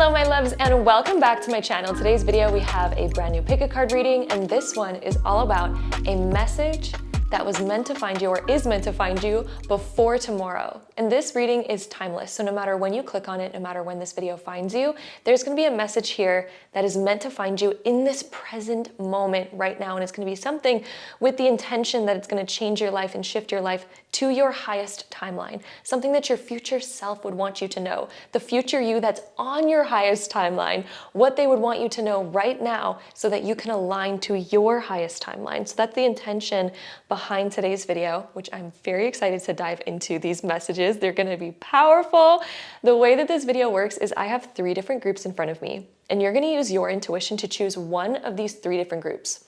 Hello my loves and welcome back to my channel. Today's video we have a brand new pick a card reading, and this one is all about a message that was meant to find you or is meant to find you before tomorrow. And this reading is timeless, so no matter when you click on it, no matter when this video finds you, there's going to be a message here that is meant to find you in this present moment right now, and it's going to be something with the intention that it's going to change your life and shift your life to your highest timeline, something that your future self would want you to know, the future you that's on your highest timeline, what they would want you to know right now so that you can align to your highest timeline. So that's the intention behind today's video, which I'm very excited to dive into these messages. They're going to be powerful. The way that this video works is I have 3 different groups in front of me, and you're going to use your intuition to choose one of these 3 different groups.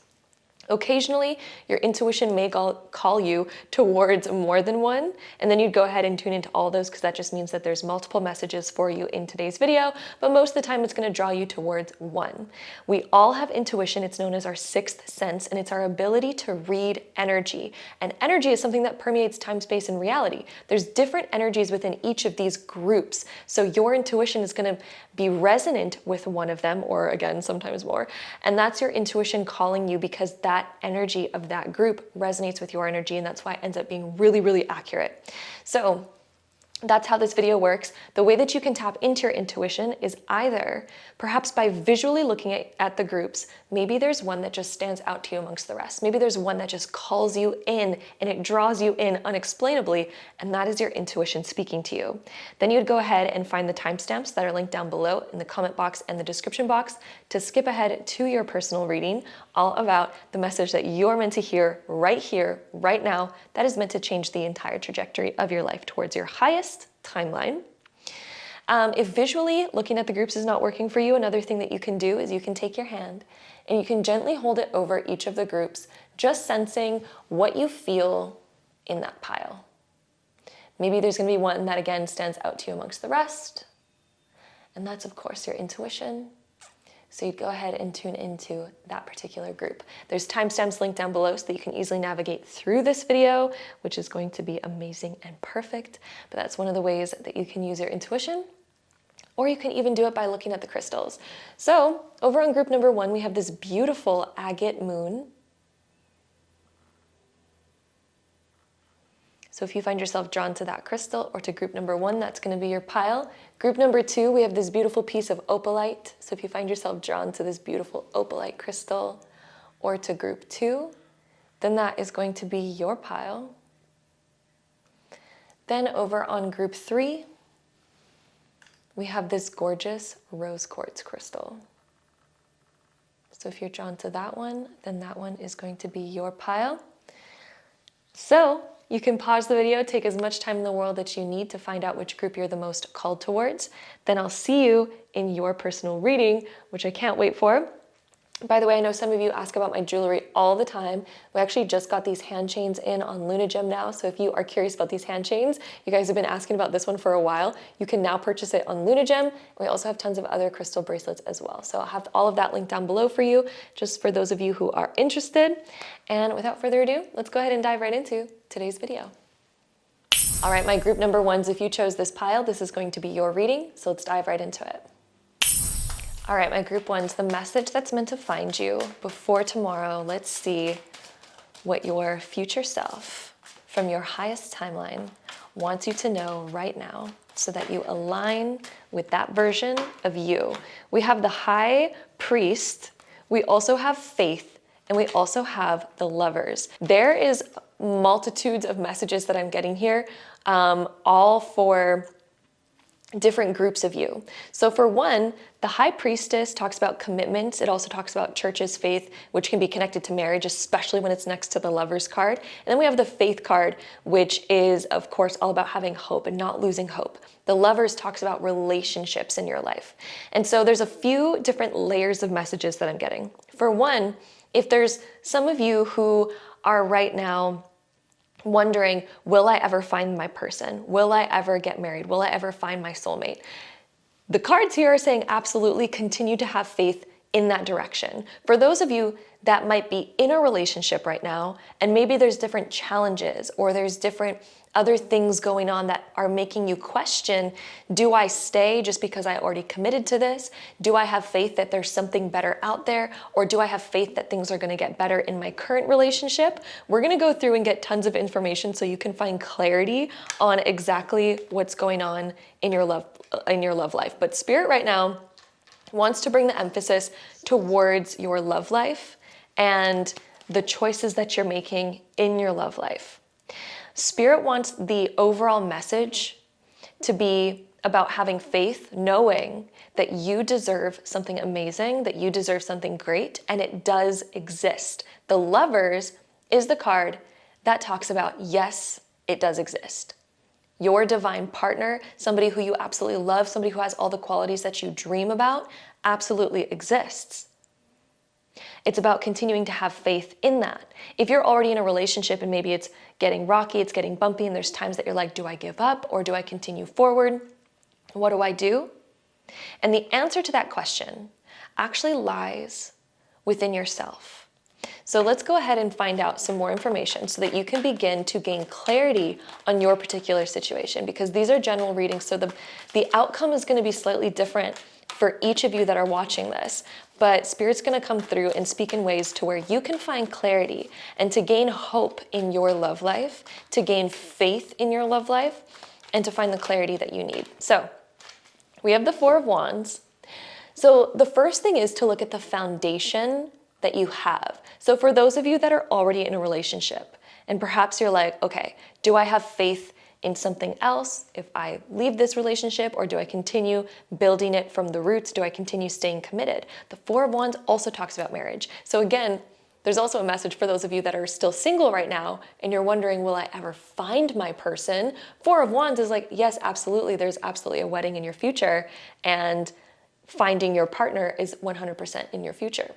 Occasionally, your intuition may call you towards more than one, and then you'd go ahead and tune into all those because that just means that there's multiple messages for you in today's video, but most of the time it's going to draw you towards one. We all have intuition. It's known as our 6th sense, and it's our ability to read energy. And energy is something that permeates time, space, and reality. There's different energies within each of these groups, so your intuition is going to be resonant with one of them, or again, sometimes more, and that's your intuition calling you because that energy of that group resonates with your energy, and that's why it ends up being really, really accurate. So that's how this video works. The way that you can tap into your intuition is either perhaps by visually looking at the groups. Maybe there's one that just stands out to you amongst the rest. Maybe there's one that just calls you in and it draws you in unexplainably, and that is your intuition speaking to you. Then you'd go ahead and find the timestamps that are linked down below in the comment box and the description box to skip ahead to your personal reading, all about the message that you're meant to hear, right now, that is meant to change the entire trajectory of your life towards your highest timeline. If visually looking at the groups is not working for you, another thing that you can do is you can take your hand and you can gently hold it over each of the groups, just sensing what you feel in that pile. Maybe there's going to be one that again stands out to you amongst the rest, and that's of course your intuition. So you'd go ahead and tune into that particular group. There's timestamps linked down below so that you can easily navigate through this video, which is going to be amazing and perfect. But that's one of the ways that you can use your intuition, or you can even do it by looking at the crystals. So over on group number 1, we have this beautiful agate moon. So if you find yourself drawn to that crystal or to group number 1, that's going to be your pile. Group number 2, we have this beautiful piece of opalite. So if you find yourself drawn to this beautiful opalite crystal or to group 2, then that is going to be your pile. Then over on group 3, we have this gorgeous rose quartz crystal. So if you're drawn to that one, then that one is going to be your pile. So you can pause the video, take as much time in the world that you need to find out which group you're the most called towards. Then I'll see you in your personal reading, which I can't wait for. By the way, I know some of you ask about my jewelry all the time. We actually just got these hand chains in on LunaGem now, so if you are curious about these hand chains, you guys have been asking about this one for a while, you can now purchase it on LunaGem. We also have tons of other crystal bracelets as well. So I'll have all of that linked down below for you, just for those of you who are interested. And without further ado, let's go ahead and dive right into today's video. All right, my group number 1s, if you chose this pile, this is going to be your reading, so let's dive right into it. All right, my group 1s, the message that's meant to find you before tomorrow. Let's see what your future self from your highest timeline wants you to know right now so that you align with that version of you. We have the High Priest, we also have Faith, and we also have the Lovers. There is multitudes of messages that I'm getting here, all for different groups of you. So for one, the High Priestess talks about commitments. It also talks about church's faith, which can be connected to marriage, especially when it's next to the Lovers card. And then we have the Faith card, which is, of course, all about having hope and not losing hope. The Lovers talks about relationships in your life. And so there's a few different layers of messages that I'm getting. For one, if there's some of you who are right now wondering, will I ever find my person? Will I ever get married? Will I ever find my soulmate? The cards here are saying absolutely continue to have faith in that direction. For those of you that might be in a relationship right now, and maybe there's different challenges or there's different other things going on that are making you question, do I stay just because I already committed to this? Do I have faith that there's something better out there? Or do I have faith that things are gonna get better in my current relationship? We're gonna go through and get tons of information so you can find clarity on exactly what's going on in your love life. But Spirit right now wants to bring the emphasis towards your love life and the choices that you're making in your love life. Spirit wants the overall message to be about having faith, knowing that you deserve something amazing, that you deserve something great, and it does exist. The Lovers is the card that talks about, yes, it does exist. Your divine partner, somebody who you absolutely love, somebody who has all the qualities that you dream about, absolutely exists. It's about continuing to have faith in that. If you're already in a relationship and maybe it's getting rocky, it's getting bumpy, and there's times that you're like, do I give up or do I continue forward? What do I do? And the answer to that question actually lies within yourself. So let's go ahead and find out some more information so that you can begin to gain clarity on your particular situation, because these are general readings, so the outcome is going to be slightly different for each of you that are watching this. But Spirit's going to come through and speak in ways to where you can find clarity and to gain hope in your love life, to gain faith in your love life, and to find the clarity that you need. So we have the Four of Wands. So the first thing is to look at the foundation that you have. So for those of you that are already in a relationship, and perhaps you're like, okay, do I have faith in something else if I leave this relationship, or do I continue building it from the roots? Do I continue staying committed? The Four of Wands also talks about marriage. So again, there's also a message for those of you that are still single right now and you're wondering, will I ever find my person? Four of Wands is like, yes, absolutely. There's absolutely a wedding in your future, and finding your partner is 100% in your future.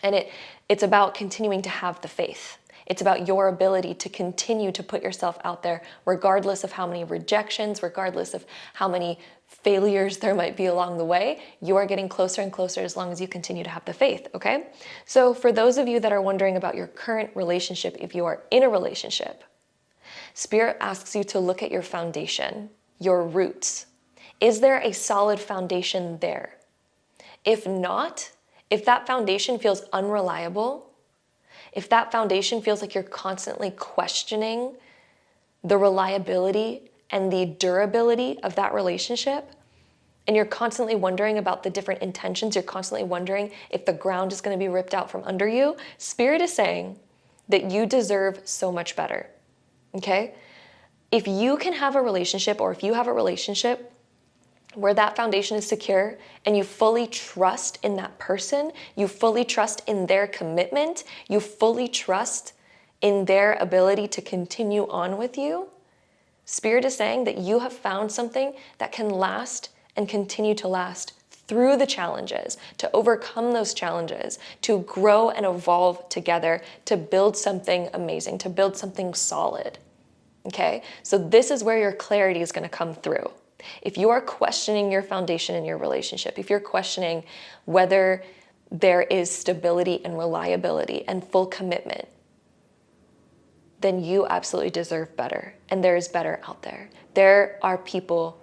And it's about continuing to have the faith. It's about your ability to continue to put yourself out there, regardless of how many rejections, regardless of how many failures there might be along the way. You are getting closer and closer as long as you continue to have the faith, okay? So for those of you that are wondering about your current relationship, if you are in a relationship, Spirit asks you to look at your foundation, your roots. Is there a solid foundation there? If not, if that foundation feels unreliable, if that foundation feels like you're constantly questioning the reliability and the durability of that relationship, and you're constantly wondering about the different intentions, you're constantly wondering if the ground is going to be ripped out from under you, Spirit is saying that you deserve so much better, okay? If you can have a relationship, or if you have a relationship where that foundation is secure and you fully trust in that person, you fully trust in their commitment, you fully trust in their ability to continue on with you, Spirit is saying that you have found something that can last and continue to last through the challenges, to overcome those challenges, to grow and evolve together, to build something amazing, to build something solid, okay? So this is where your clarity is gonna come through. If you are questioning your foundation in your relationship, if you're questioning whether there is stability and reliability and full commitment, then you absolutely deserve better. And there is better out there. There are people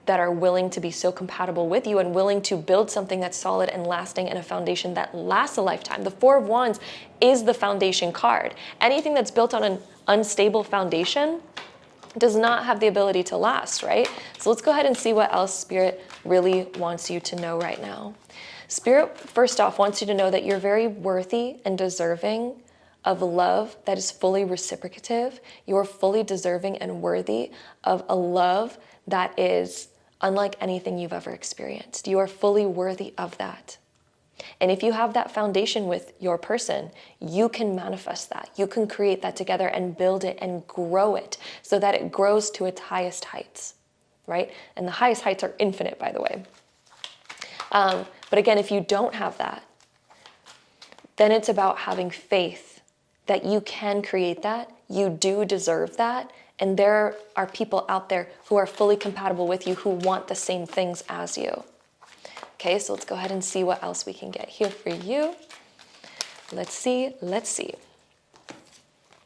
that are willing to be so compatible with you and willing to build something that's solid and lasting, and a foundation that lasts a lifetime. The Four of Wands is the foundation card. Anything that's built on an unstable foundation does not have the ability to last, right? So let's go ahead and see what else Spirit really wants you to know right now. Spirit, first off, wants you to know that you're very worthy and deserving of love that is fully reciprocative. You're fully deserving and worthy of a love that is unlike anything you've ever experienced. You are fully worthy of that. And if you have that foundation with your person, you can manifest that. You can create that together and build it and grow it so that it grows to its highest heights, right? And the highest heights are infinite, by the way. But again, if you don't have that, then it's about having faith that you can create that, you do deserve that, and there are people out there who are fully compatible with you, who want the same things as you. Okay, so let's go ahead and see what else we can get here for you. Let's see.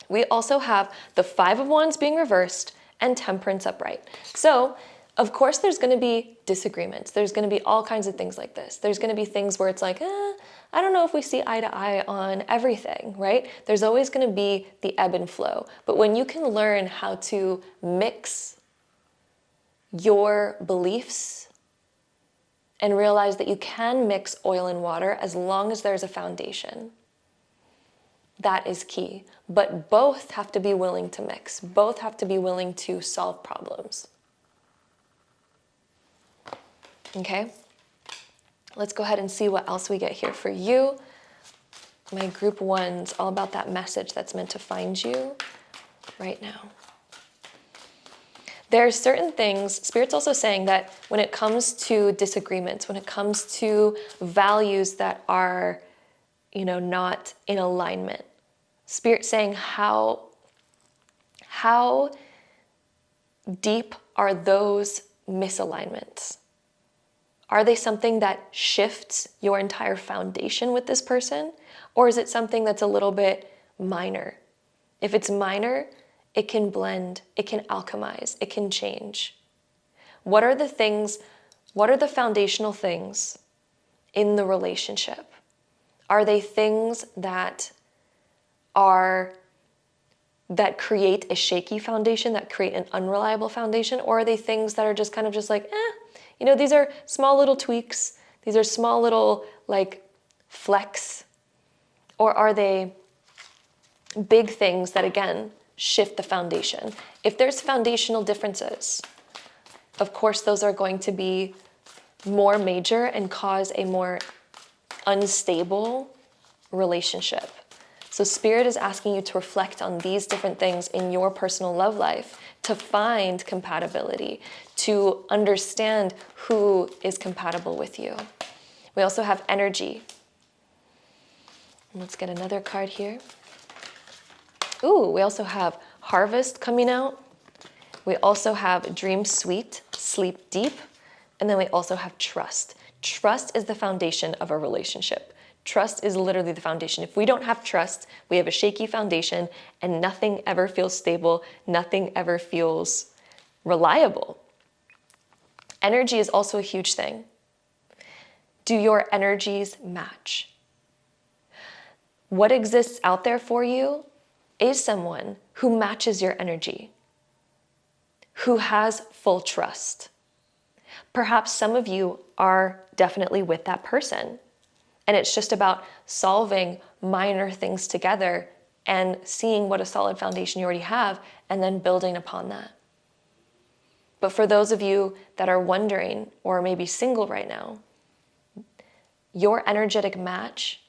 We also have the Five of Wands being reversed and Temperance upright. So, of course, there's going to be disagreements. There's going to be all kinds of things like this. There's going to be things where it's like, I don't know if we see eye to eye on everything, right? There's always going to be the ebb and flow. But when you can learn how to mix your beliefs and realize that you can mix oil and water as long as there's a foundation, that is key. But both have to be willing to mix. Both have to be willing to solve problems. Okay? Let's go ahead and see what else we get here for you. My group one's all about that message that's meant to find you right now. There are certain things, Spirit's also saying that when it comes to disagreements, when it comes to values that are, not in alignment, Spirit's saying how deep are those misalignments? Are they something that shifts your entire foundation with this person? Or is it something that's a little bit minor? If it's minor, it can blend, it can alchemize, it can change. What are the foundational things in the relationship? Are they things that create a shaky foundation, that create an unreliable foundation? Or are they things that are just kind of just like, these are small little tweaks. These are small little flecks. Or are they big things that, again, shift the foundation? If there's foundational differences, of course, those are going to be more major and cause a more unstable relationship. So Spirit is asking you to reflect on these different things in your personal love life to find compatibility, to understand who is compatible with you. We also have energy. Let's get another card here. Ooh, we also have Harvest coming out. We also have Dream Sweet, Sleep Deep. And then we also have Trust. Trust is the foundation of a relationship. Trust is literally the foundation. If we don't have trust, we have a shaky foundation and nothing ever feels stable. Nothing ever feels reliable. Energy is also a huge thing. Do your energies match? What exists out there for you is someone who matches your energy, who has full trust. Perhaps some of you are definitely with that person, and it's just about solving minor things together and seeing what a solid foundation you already have and then building upon that. But for those of you that are wondering or maybe single right now, your energetic match,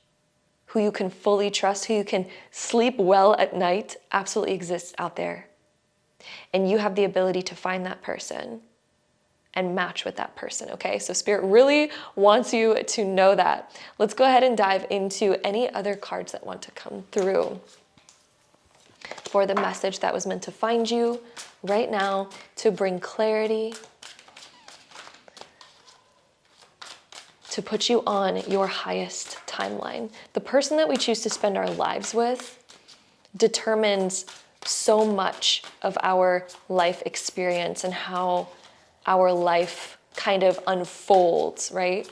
who you can fully trust, who you can sleep well at night, absolutely exists out there. And you have the ability to find that person and match with that person, okay? So Spirit really wants you to know that. Let's go ahead and dive into any other cards that want to come through for the message that was meant to find you right now, to bring clarity, to put you on your highest timeline. The person that we choose to spend our lives with determines so much of our life experience and how our life kind of unfolds, right?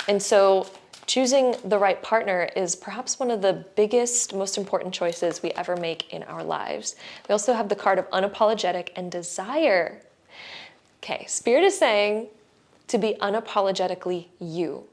And so choosing the right partner is perhaps one of the biggest, most important choices we ever make in our lives. We also have the card of unapologetic and desire. Okay, Spirit is saying to be unapologetically you.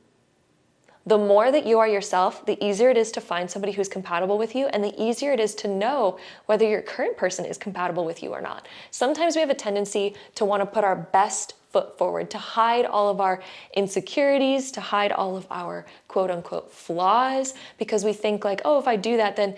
The more that you are yourself, the easier it is to find somebody who's compatible with you, and the easier it is to know whether your current person is compatible with you or not. Sometimes we have a tendency to want to put our best foot forward, to hide all of our insecurities, to hide all of our quote unquote flaws, because we think like, oh, if I do that, then,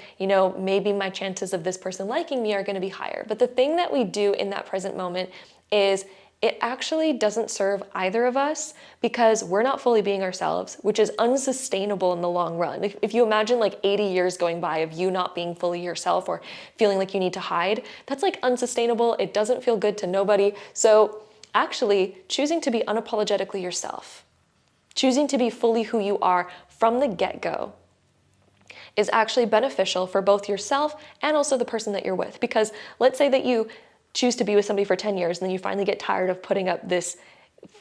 maybe my chances of this person liking me are going to be higher. But the thing that we do in that present moment is it actually doesn't serve either of us, because we're not fully being ourselves, which is unsustainable in the long run. If you imagine 80 years going by of you not being fully yourself or feeling like you need to hide, that's unsustainable. It doesn't feel good to nobody. So actually choosing to be unapologetically yourself choosing to be fully who you are from the get-go is actually beneficial for both yourself and also the person that you're with. Because let's say that you choose to be with somebody for 10 years and then you finally get tired of putting up this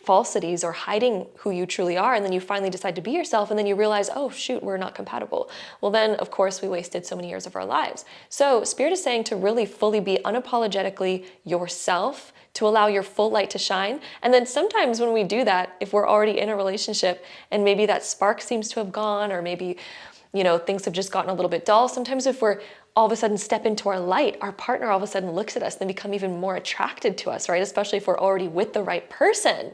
falsities or hiding who you truly are, and then you finally decide to be yourself, and then you realize, oh shoot, we're not compatible. Well then, of course, we wasted so many years of our lives. So Spirit is saying to really fully be unapologetically yourself, to allow your full light to shine. And then sometimes when we do that, if we're already in a relationship and maybe that spark seems to have gone, or maybe, you know, things have just gotten a little bit dull, sometimes if we're all of a sudden step into our light, our partner all of a sudden looks at us and become even more attracted to us, right? Especially if we're already with the right person,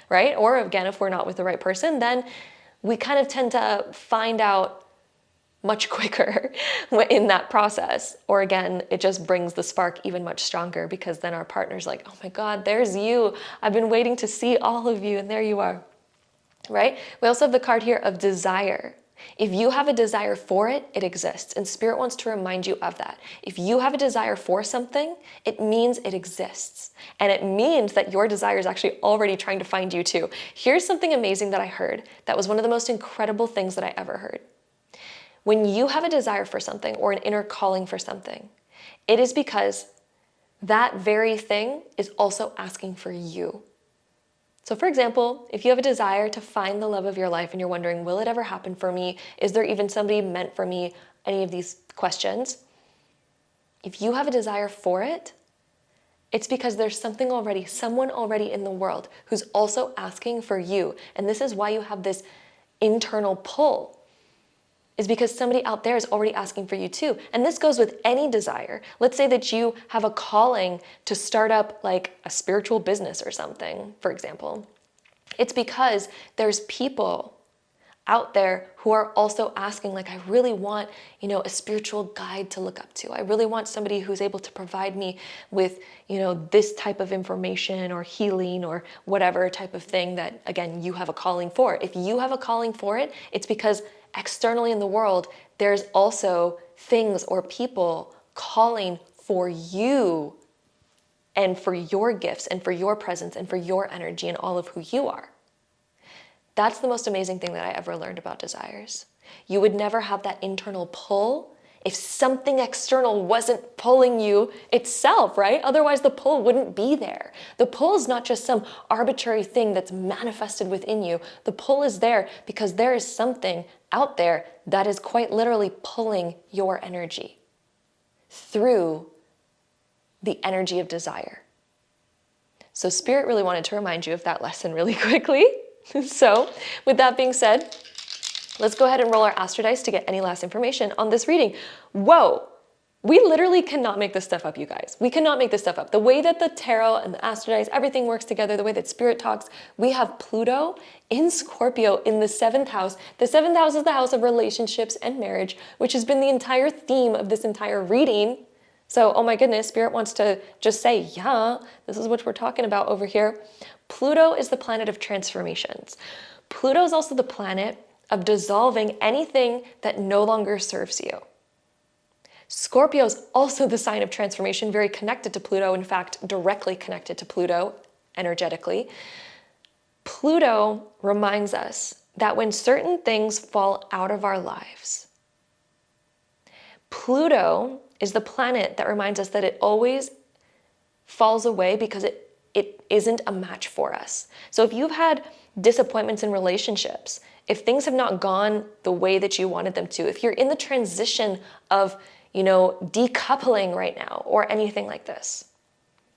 right? Or again, if we're not with the right person, then we kind of tend to find out much quicker in that process. Or again, it just brings the spark even much stronger, because then our partner's like, oh my God, there's you. I've been waiting to see all of you, and there you are, right? We also have the card here of desire. If you have a desire for it, it exists. And Spirit wants to remind you of that. If you have a desire for something, it means it exists. And it means that your desire is actually already trying to find you too. Here's something amazing that I heard. That was one of the most incredible things that I ever heard. When you have a desire for something or an inner calling for something, it is because that very thing is also asking for you. So for example, if you have a desire to find the love of your life and you're wondering, will it ever happen for me? Is there even somebody meant for me? Any of these questions. If you have a desire for it, it's because there's someone already in the world who's also asking for you. And this is why you have this internal pull, is because somebody out there is already asking for you too. And this goes with any desire. Let's say that you have a calling to start up like a spiritual business or something, for example. It's because there's people out there who are also asking, like, I really want, you know, a spiritual guide to look up to. I really want somebody who's able to provide me with, you know, this type of information or healing or whatever type of thing that, again, you have a calling for. If you have a calling for it, it's because externally in the world, there's also things or people calling for you and for your gifts and for your presence and for your energy and all of who you are. That's the most amazing thing that I ever learned about desires. You would never have that internal pull if something external wasn't pulling you itself, right? Otherwise the pull wouldn't be there. The pull is not just some arbitrary thing that's manifested within you. The pull is there because there is something out there that is quite literally pulling your energy through the energy of desire. So Spirit really wanted to remind you of that lesson really quickly. So with that being said, let's go ahead and roll our astro dice to get any last information on this reading. Whoa, we literally cannot make this stuff up, you guys. We cannot make this stuff up. The way that the tarot and the astro dice, everything works together, the way that Spirit talks, we have Pluto in Scorpio in the 7th house. The 7th house is the house of relationships and marriage, which has been the entire theme of this entire reading. So, oh my goodness, Spirit wants to just say, yeah, this is what we're talking about over here. Pluto is the planet of transformations. Pluto is also the planet of dissolving anything that no longer serves you. Scorpio is also the sign of transformation, very connected to Pluto, in fact, directly connected to Pluto energetically. Pluto reminds us that when certain things fall out of our lives, Pluto is the planet that reminds us that it always falls away because it isn't a match for us. So if you've had disappointments in relationships, if things have not gone the way that you wanted them to, if you're in the transition of, you know, decoupling right now or anything like this,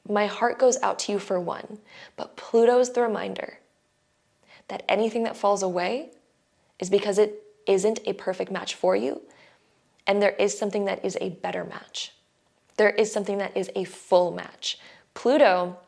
my heart goes out to you for one. But Pluto is the reminder that anything that falls away is because it isn't a perfect match for you. And there is something that is a better match. There is something that is a full match. Pluto,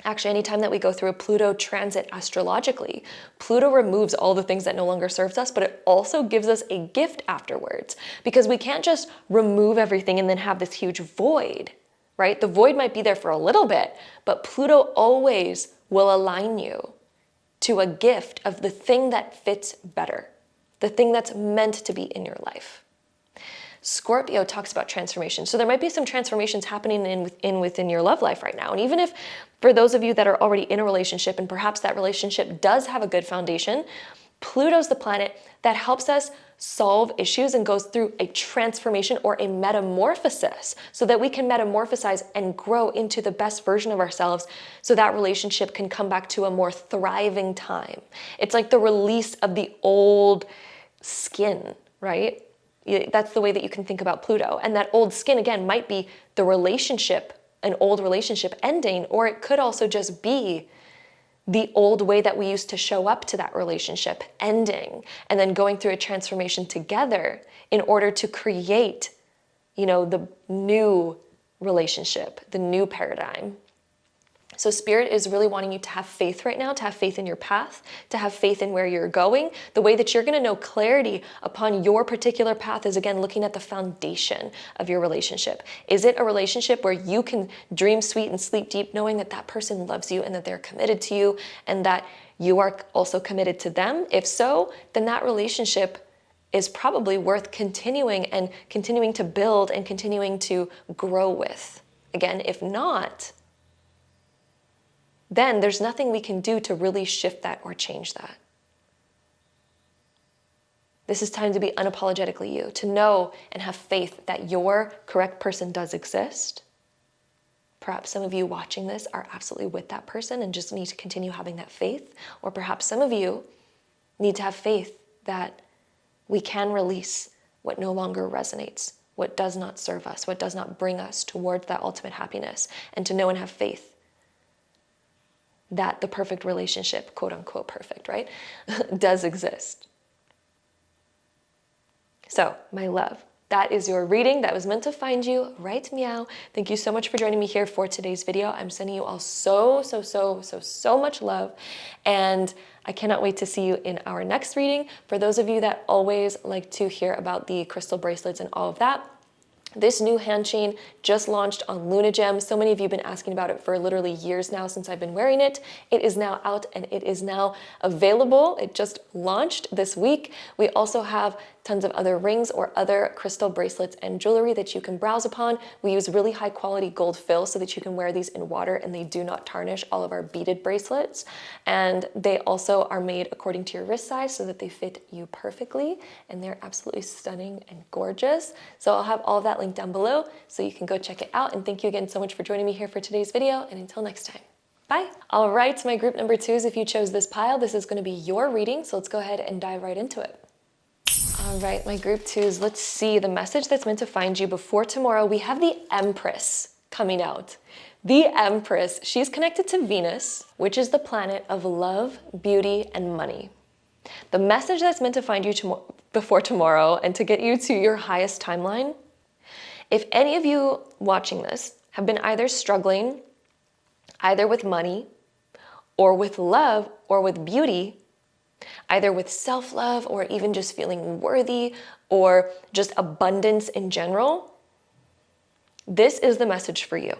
actually, anytime that we go through a Pluto transit astrologically, Pluto removes all the things that no longer serves us, but it also gives us a gift afterwards, because we can't just remove everything and then have this huge void, right? The void might be there for a little bit, but Pluto always will align you to a gift of the thing that fits better, the thing that's meant to be in your life. Scorpio talks about transformation. So there might be some transformations happening within your love life right now. And even if for those of you that are already in a relationship and perhaps that relationship does have a good foundation, Pluto's the planet that helps us solve issues and goes through a transformation or a metamorphosis so that we can metamorphosize and grow into the best version of ourselves so that relationship can come back to a more thriving time. It's like the release of the old skin, right? That's the way that you can think about Pluto. And that old skin, again, might be the relationship, an old relationship ending, or it could also just be the old way that we used to show up to that relationship ending and then going through a transformation together in order to create, the new relationship, the new paradigm. So Spirit is really wanting you to have faith right now, to have faith in your path, to have faith in where you're going. The way that you're going to know clarity upon your particular path is, again, looking at the foundation of your relationship. Is it a relationship where you can dream sweet and sleep deep knowing that that person loves you and that they're committed to you and that you are also committed to them? If so, then that relationship is probably worth continuing to build and continuing to grow with. Again, if not, then there's nothing we can do to really shift that or change that. This is time to be unapologetically you, to know and have faith that your correct person does exist. Perhaps some of you watching this are absolutely with that person and just need to continue having that faith. Or perhaps some of you need to have faith that we can release what no longer resonates, what does not serve us, what does not bring us towards that ultimate happiness, and to know and have faith that the perfect relationship, quote unquote perfect, right, does exist. So, my love, that is your reading that was meant to find you right meow. Thank you so much for joining me here for today's video. I'm sending you all so much love, and I cannot wait to see you in our next reading. For those of you that always like to hear about the crystal bracelets and all of that, this new hand chain just launched on Luna Gem. So many of you have been asking about it for literally years now since I've been wearing it. It is now out and it is now available. It just launched this week. We also have tons of other rings or other crystal bracelets and jewelry that you can browse upon. We use really high quality gold fill so that you can wear these in water and they do not tarnish all of our beaded bracelets. And they also are made according to your wrist size so that they fit you perfectly. And they're absolutely stunning and gorgeous. So I'll have all of that linked down below so you can go check it out. And thank you again so much for joining me here for today's video. And until next time. Bye. All right, my group number 2s, if you chose this pile, this is going to be your reading. So let's go ahead and dive right into it. All right, my group 2s, let's see the message that's meant to find you before tomorrow. We have the Empress coming out. The Empress, she's connected to Venus, which is the planet of love, beauty, and money. The message that's meant to find you before tomorrow and to get you to your highest timeline. If any of you watching this have been either struggling, either with money, or with love, or with beauty, either with self-love or even just feeling worthy or just abundance in general, this is the message for you.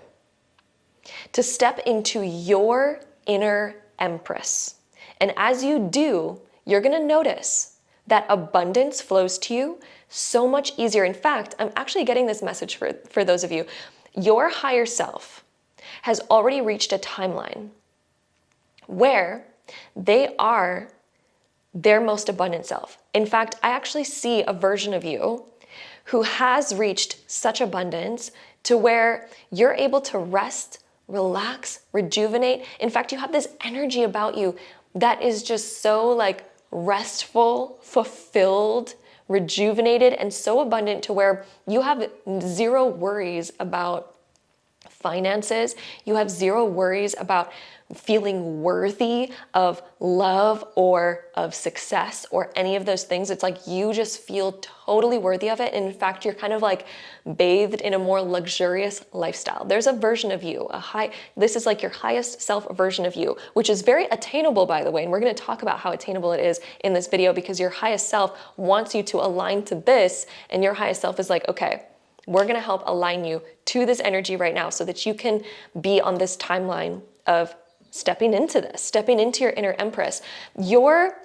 To step into your inner Empress. And as you do, you're going to notice that abundance flows to you so much easier. In fact, I'm actually getting this message for those of you. Your higher self has already reached a timeline where they are their most abundant self. In fact, I actually see a version of you who has reached such abundance to where you're able to rest, relax, rejuvenate. In fact, you have this energy about you that is just so like restful, fulfilled, rejuvenated, and so abundant to where you have zero worries about finances. You have zero worries about feeling worthy of love or of success or any of those things. It's like you just feel totally worthy of it. And in fact, you're kind of like bathed in a more luxurious lifestyle. There's a version of you, this is like your highest self version of you, which is very attainable, by the way. And we're going to talk about how attainable it is in this video because your highest self wants you to align to this. And your highest self is like, okay, we're going to help align you to this energy right now so that you can be on this timeline of stepping into this, stepping into your inner Empress. Your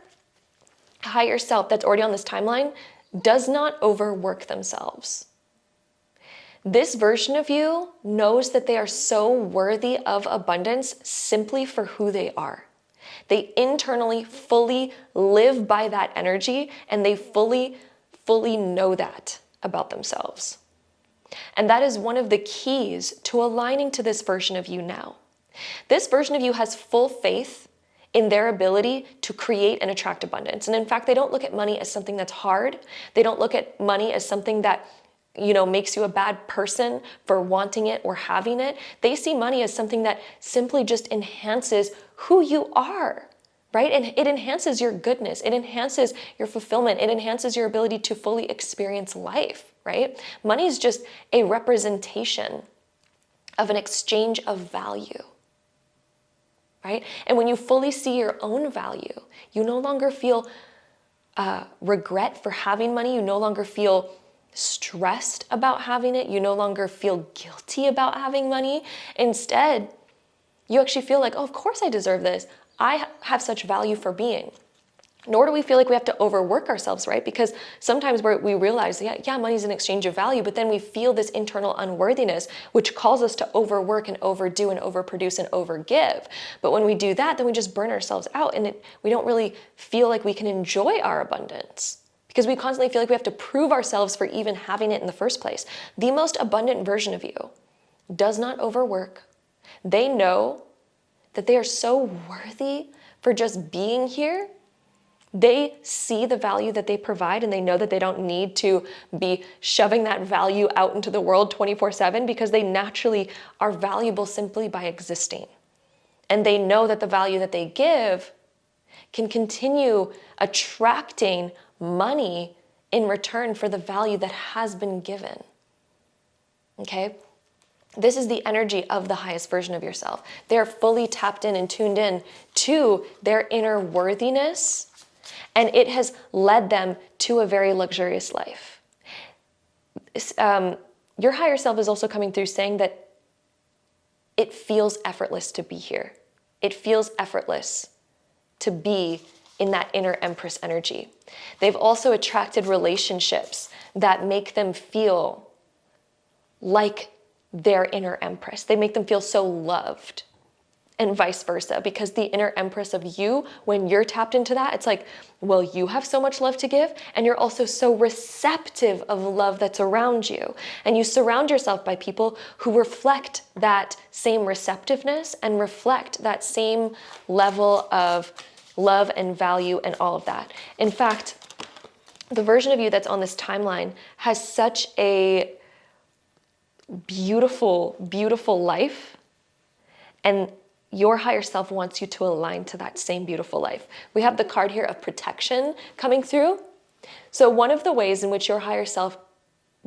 higher self that's already on this timeline does not overwork themselves. This version of you knows that they are so worthy of abundance simply for who they are. They internally fully live by that energy, and they fully know that about themselves. And that is one of the keys to aligning to this version of you now. This version of you has full faith in their ability to create and attract abundance. And in fact, they don't look at money as something that's hard. They don't look at money as something that, makes you a bad person for wanting it or having it. They see money as something that simply just enhances who you are, right? And it enhances your goodness. It enhances your fulfillment. It enhances your ability to fully experience life, right? Money is just a representation of an exchange of value. Right? And when you fully see your own value, you no longer feel regret for having money. You no longer feel stressed about having it. You no longer feel guilty about having money. Instead, you actually feel like, oh, of course I deserve this. I have such value for being. Nor do we feel like we have to overwork ourselves, right? Because sometimes we realize, yeah, money's an exchange of value, but then we feel this internal unworthiness, which calls us to overwork and overdo and overproduce and overgive. But when we do that, then we just burn ourselves out, and we don't really feel like we can enjoy our abundance because we constantly feel like we have to prove ourselves for even having it in the first place. The most abundant version of you does not overwork. They know that they are so worthy for just being here. They see the value that they provide, and they know that they don't need to be shoving that value out into the world 24/7 because they naturally are valuable simply by existing. And they know that the value that they give can continue attracting money in return for the value that has been given. Okay? This is the energy of the highest version of yourself. They're fully tapped in and tuned in to their inner worthiness, and it has led them to a very luxurious life. Your higher self is also coming through saying that it feels effortless to be here. It feels effortless to be in that inner Empress energy. They've also attracted relationships that make them feel like their inner Empress. They make them feel so loved, and vice versa, because the inner Empress of you, when you're tapped into that, it's like, well, you have so much love to give, and you're also so receptive of love that's around you. And you surround yourself by people who reflect that same receptiveness and reflect that same level of love and value and all of that. In fact, the version of you that's on this timeline has such a beautiful, beautiful life, and your higher self wants you to align to that same beautiful life. We have the card here of protection coming through. So one of the ways in which your higher self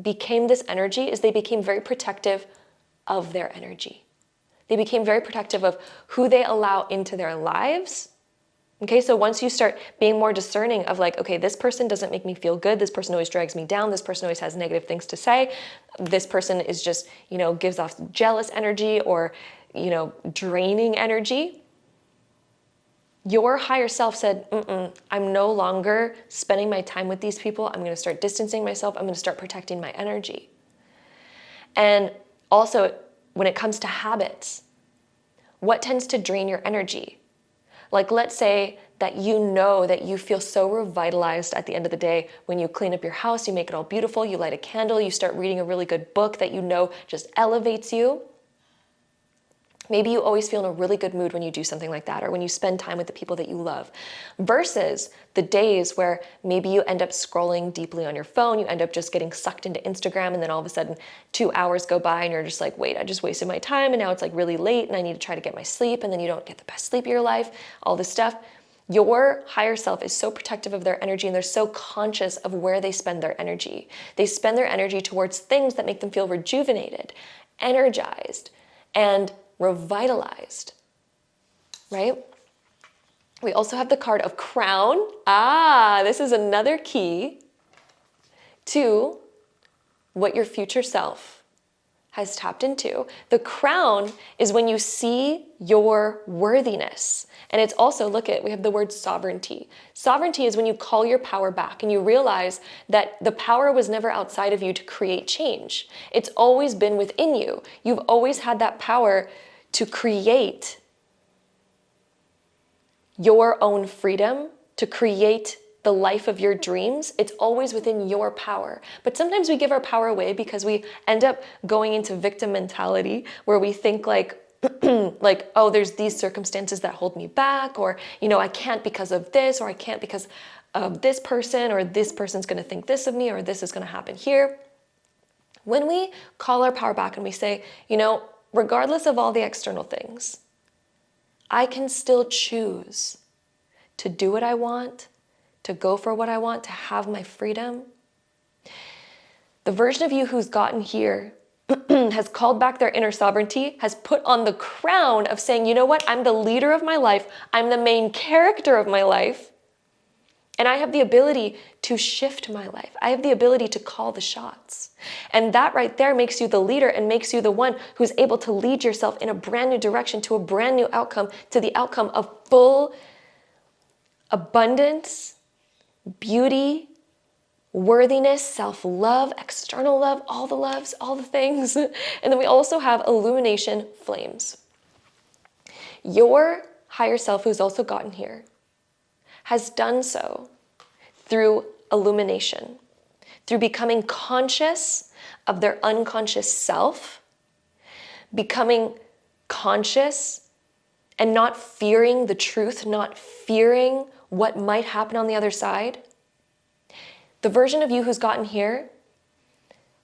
became this energy is they became very protective of their energy. They became very protective of who they allow into their lives. Okay, so once you start being more discerning of like, okay, this person doesn't make me feel good, this person always drags me down, this person always has negative things to say, this person is just, gives off jealous energy or, draining energy. Your higher self said, I'm no longer spending my time with these people. I'm going to start distancing myself. I'm going to start protecting my energy. And also, when it comes to habits, what tends to drain your energy? Like, let's say that that you feel so revitalized at the end of the day when you clean up your house, you make it all beautiful, you light a candle, you start reading a really good book that just elevates you. Maybe you always feel in a really good mood when you do something like that, or when you spend time with the people that you love, versus the days where maybe you end up scrolling deeply on your phone, you end up just getting sucked into Instagram, and then all of a sudden 2 hours go by and you're just like, wait, I just wasted my time, and now it's like really late and I need to try to get my sleep, and then you don't get the best sleep of your life, all this stuff. Your higher self is so protective of their energy, and they're so conscious of where they spend their energy. They spend their energy towards things that make them feel rejuvenated, energized, and revitalized, right? We also have the card of crown. This is another key to what your future self has tapped into. The crown is when you see your worthiness. And it's also, we have the word sovereignty. Sovereignty is when you call your power back and you realize that the power was never outside of you to create change. It's always been within you. You've always had that power to create your own freedom to create the life of your dreams. It's always within your power. But sometimes we give our power away because we end up going into victim mentality where we think like, like, oh, there's these circumstances that hold me back, or, you know, I can't because of this, or I can't because of this person, or this person's going to think this of me, or this is going to happen here. When we call our power back and we say, you know, regardless of all the external things, I can still choose to do what I want, to go for what I want, to have my freedom. The version of you who's gotten here has called back their inner sovereignty, has put on the crown of saying, you know what, I'm the leader of my life, I'm the main character of my life, and I have the ability to shift my life. I have the ability to call the shots. And that right there makes you the leader and makes you the one who's able to lead yourself in a brand new direction, to a brand new outcome, to the outcome of full abundance, beauty, worthiness, self-love, external love, all the loves, all the things. And then we also have illumination flames. Your higher self, who's also gotten here, has done so through illumination, through becoming conscious of their unconscious self, becoming conscious and not fearing the truth, not fearing what might happen on the other side. The version of you who's gotten here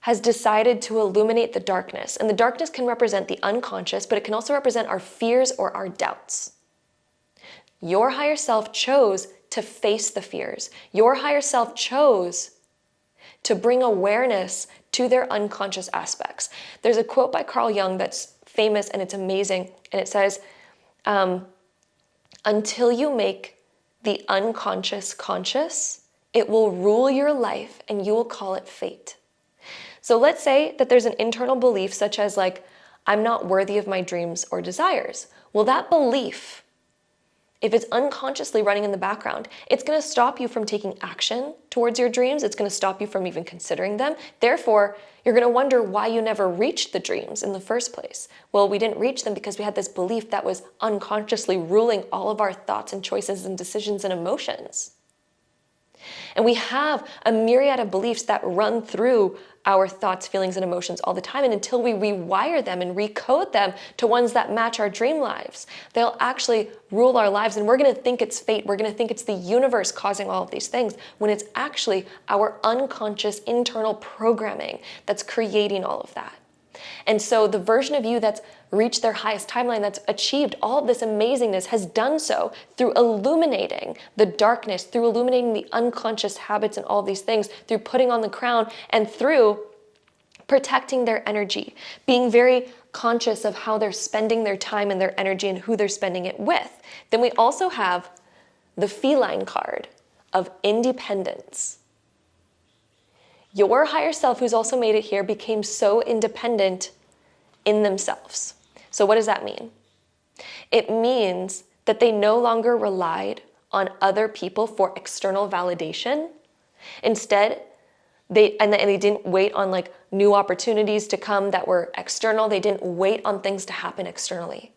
has decided to illuminate the darkness. And the darkness can represent the unconscious, but it can also represent our fears or our doubts. Your higher self chose to face the fears. Your higher self chose to bring awareness to their unconscious aspects. There's a quote by Carl Jung that's famous and it's amazing. And it says, until you make the unconscious conscious, it will rule your life and you will call it fate. So let's say that there's an internal belief such as like, I'm not worthy of my dreams or desires. Well, that belief, if it's unconsciously running in the background, it's going to stop you from taking action towards your dreams. It's going to stop you from even considering them. Therefore, you're going to wonder why you never reached the dreams in the first place. Well, we didn't reach them because we had this belief that was unconsciously ruling all of our thoughts and choices and decisions and emotions. And we have a myriad of beliefs that run through our thoughts, feelings, and emotions all the time. And until we rewire them and recode them to ones that match our dream lives, they'll actually rule our lives. And we're going to think it's fate. We're going to think it's the universe causing all of these things, when it's actually our unconscious internal programming that's creating all of that. And so the version of you that's reached their highest timeline, that's achieved all of this amazingness, has done so through illuminating the darkness, through illuminating the unconscious habits and all of these things, through putting on the crown, and through protecting their energy, being very conscious of how they're spending their time and their energy and who they're spending it with. Then we also have the feline card of independence. Your higher self, who's also made it here, became so independent in themselves. So what does that mean? It means that they no longer relied on other people for external validation. Instead, they didn't wait on like new opportunities to come that were external. They didn't wait on things to happen externally.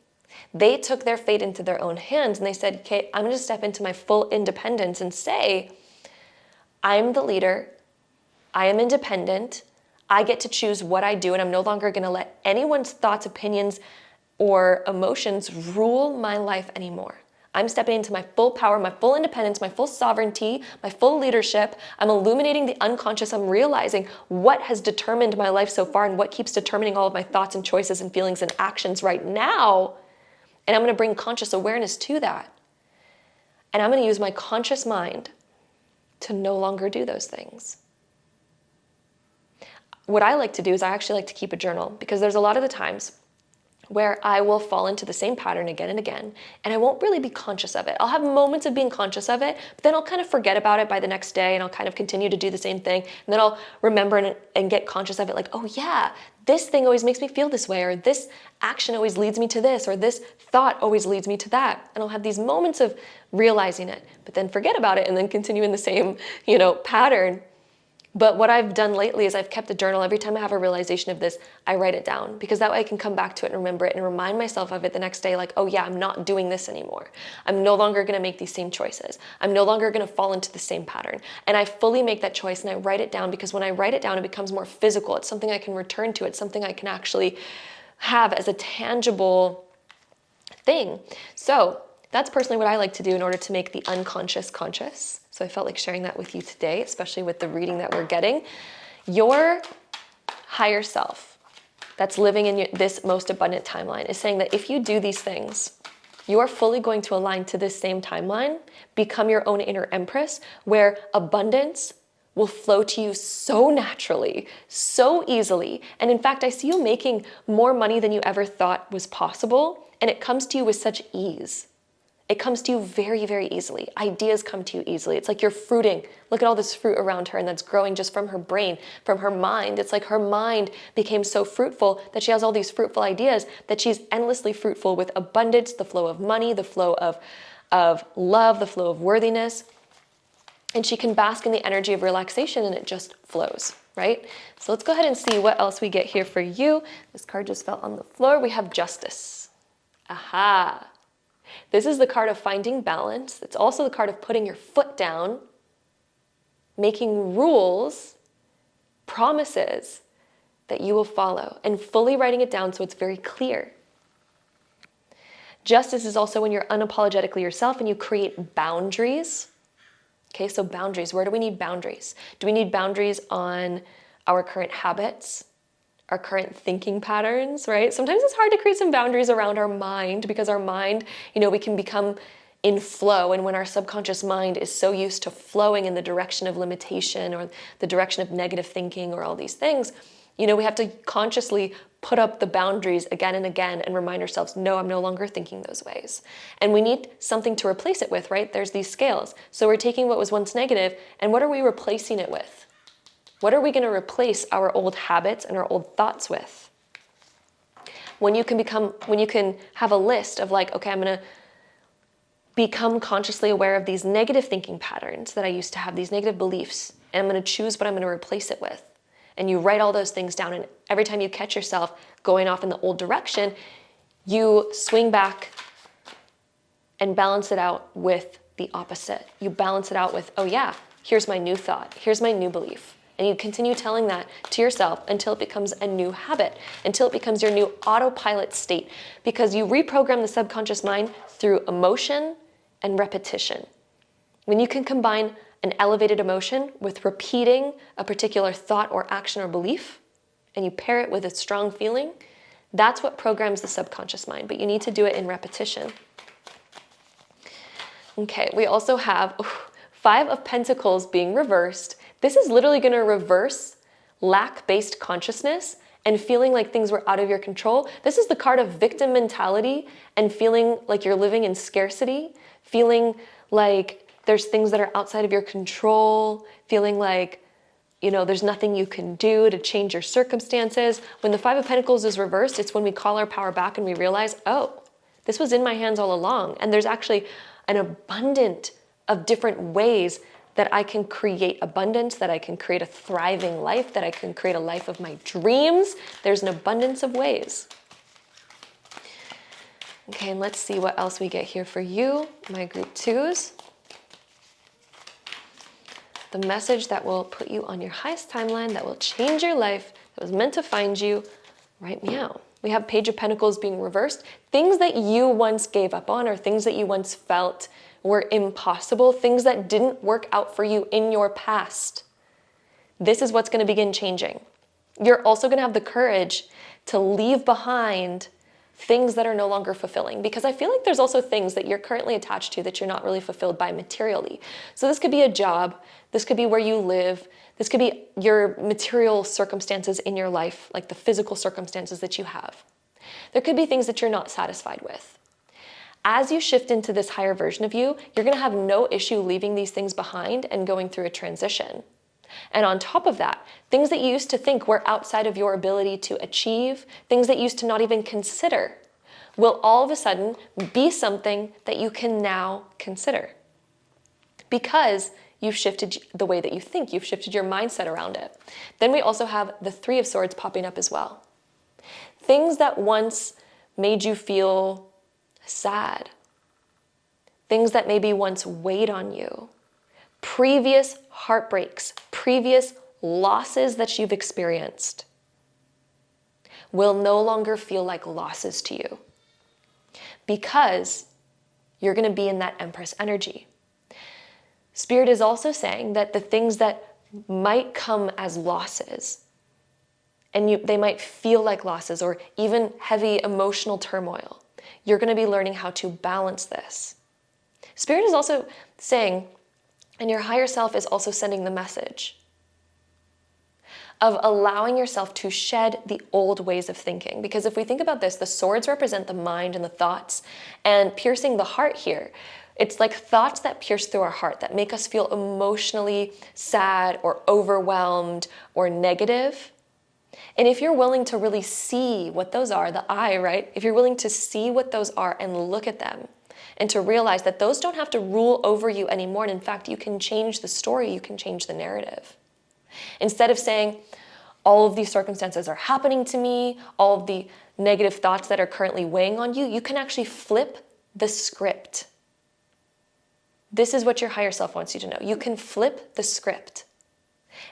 They took their fate into their own hands and they said, okay, I'm going to step into my full independence and say, I'm the leader. I am independent. I get to choose what I do, and I'm no longer going to let anyone's thoughts, opinions, or emotions rule my life anymore. I'm stepping into my full power, my full independence, my full sovereignty, my full leadership. I'm illuminating the unconscious. I'm realizing what has determined my life so far and what keeps determining all of my thoughts and choices and feelings and actions right now. And I'm going to bring conscious awareness to that. And I'm going to use my conscious mind to no longer do those things. What I like to do is I actually like to keep a journal, because there's a lot of the times where I will fall into the same pattern again and again, and I won't really be conscious of it. I'll have moments of being conscious of it, but then I'll kind of forget about it by the next day, and I'll kind of continue to do the same thing, and then I'll remember and get conscious of it, like, oh yeah, this thing always makes me feel this way, or this action always leads me to this, or this thought always leads me to that. And I'll have these moments of realizing it, but then forget about it and then continue in the same, pattern. But what I've done lately is I've kept a journal. Every time I have a realization of this, I write it down, because that way I can come back to it and remember it and remind myself of it the next day, like, oh yeah, I'm not doing this anymore. I'm no longer gonna make these same choices. I'm no longer gonna fall into the same pattern. And I fully make that choice and I write it down, because when I write it down, it becomes more physical. It's something I can return to. It's something I can actually have as a tangible thing. So that's personally what I like to do in order to make the unconscious conscious. So I felt like sharing that with you today, especially with the reading that we're getting. Your higher self that's living in this most abundant timeline is saying that if you do these things, you are fully going to align to this same timeline, become your own inner empress, where abundance will flow to you so naturally, so easily. And in fact, I see you making more money than you ever thought was possible, and it comes to you with such ease. It comes to you very, very easily. Ideas come to you easily. It's like you're fruiting. Look at all this fruit around her, and that's growing just from her brain, from her mind. It's like her mind became so fruitful that she has all these fruitful ideas, that she's endlessly fruitful with abundance, the flow of money, the flow of love, the flow of worthiness. And she can bask in the energy of relaxation, and it just flows, right? So let's go ahead and see what else we get here for you. This card just fell on the floor. We have Justice. Aha. This is the card of finding balance. It's also the card of putting your foot down, making rules, promises that you will follow, and fully writing it down so it's very clear. Justice is also when you're unapologetically yourself and you create boundaries. Okay, so boundaries. Where do we need boundaries? Do we need boundaries on our current habits, our current thinking patterns, right? Sometimes it's hard to create some boundaries around our mind, because our mind, we can become in flow. And when our subconscious mind is so used to flowing in the direction of limitation or the direction of negative thinking or all these things, we have to consciously put up the boundaries again and again and remind ourselves, no, I'm no longer thinking those ways. And we need something to replace it with, right? There's these scales. So we're taking what was once negative, and what are we replacing it with? What are we going to replace our old habits and our old thoughts with? When you can have a list of like, okay, I'm going to become consciously aware of these negative thinking patterns that I used to have, these negative beliefs, and I'm going to choose what I'm going to replace it with. And you write all those things down, and every time you catch yourself going off in the old direction, you swing back and balance it out with the opposite. You balance it out with, oh yeah, here's my new thought, here's my new belief. And you continue telling that to yourself until it becomes a new habit, until it becomes your new autopilot state, because you reprogram the subconscious mind through emotion and repetition. When you can combine an elevated emotion with repeating a particular thought or action or belief, and you pair it with a strong feeling, that's what programs the subconscious mind, but you need to do it in repetition. Okay, we also have Five of Pentacles being reversed. This is literally going to reverse lack-based consciousness and feeling like things were out of your control. This is the card of victim mentality and feeling like you're living in scarcity, feeling like there's things that are outside of your control, feeling like, there's nothing you can do to change your circumstances. When the Five of Pentacles is reversed, it's when we call our power back and we realize, oh, this was in my hands all along. And there's actually an abundance of different ways that I can create abundance, that I can create a thriving life, that I can create a life of my dreams. There's an abundance of ways. Okay, and let's see what else we get here for you, my group twos. The message that will put you on your highest timeline, that will change your life, that was meant to find you right meow. We have Page of Pentacles being reversed. Things that you once gave up on, or things that you once felt were impossible, things that didn't work out for you in your past. This is what's going to begin changing. You're also going to have the courage to leave behind things that are no longer fulfilling, because I feel like there's also things that you're currently attached to that you're not really fulfilled by materially. So this could be a job, this could be where you live, this could be your material circumstances in your life, like the physical circumstances that you have. There could be things that you're not satisfied with. As you shift into this higher version of you, you're going to have no issue leaving these things behind and going through a transition. And on top of that, things that you used to think were outside of your ability to achieve, things that you used to not even consider, will all of a sudden be something that you can now consider. Because you've shifted the way that you think, you've shifted your mindset around it. Then we also have the Three of Swords popping up as well. Things that once made you feel sad, things that maybe once weighed on you, previous heartbreaks, previous losses that you've experienced will no longer feel like losses to you because you're going to be in that Empress energy. Spirit is also saying that the things that might come as losses, and they might feel like losses or even heavy emotional turmoil, you're going to be learning how to balance this. Spirit is also saying, and your higher self is also sending the message of allowing yourself to shed the old ways of thinking. Because if we think about this, the swords represent the mind and the thoughts, and piercing the heart here, it's like thoughts that pierce through our heart that make us feel emotionally sad or overwhelmed or negative. And if you're willing to really see what those are, the eye, right? If you're willing to see what those are and look at them and to realize that those don't have to rule over you anymore. And in fact, you can change the story, you can change the narrative. Instead of saying, all of these circumstances are happening to me, all of the negative thoughts that are currently weighing on you, you can actually flip the script. This is what your higher self wants you to know. You can flip the script.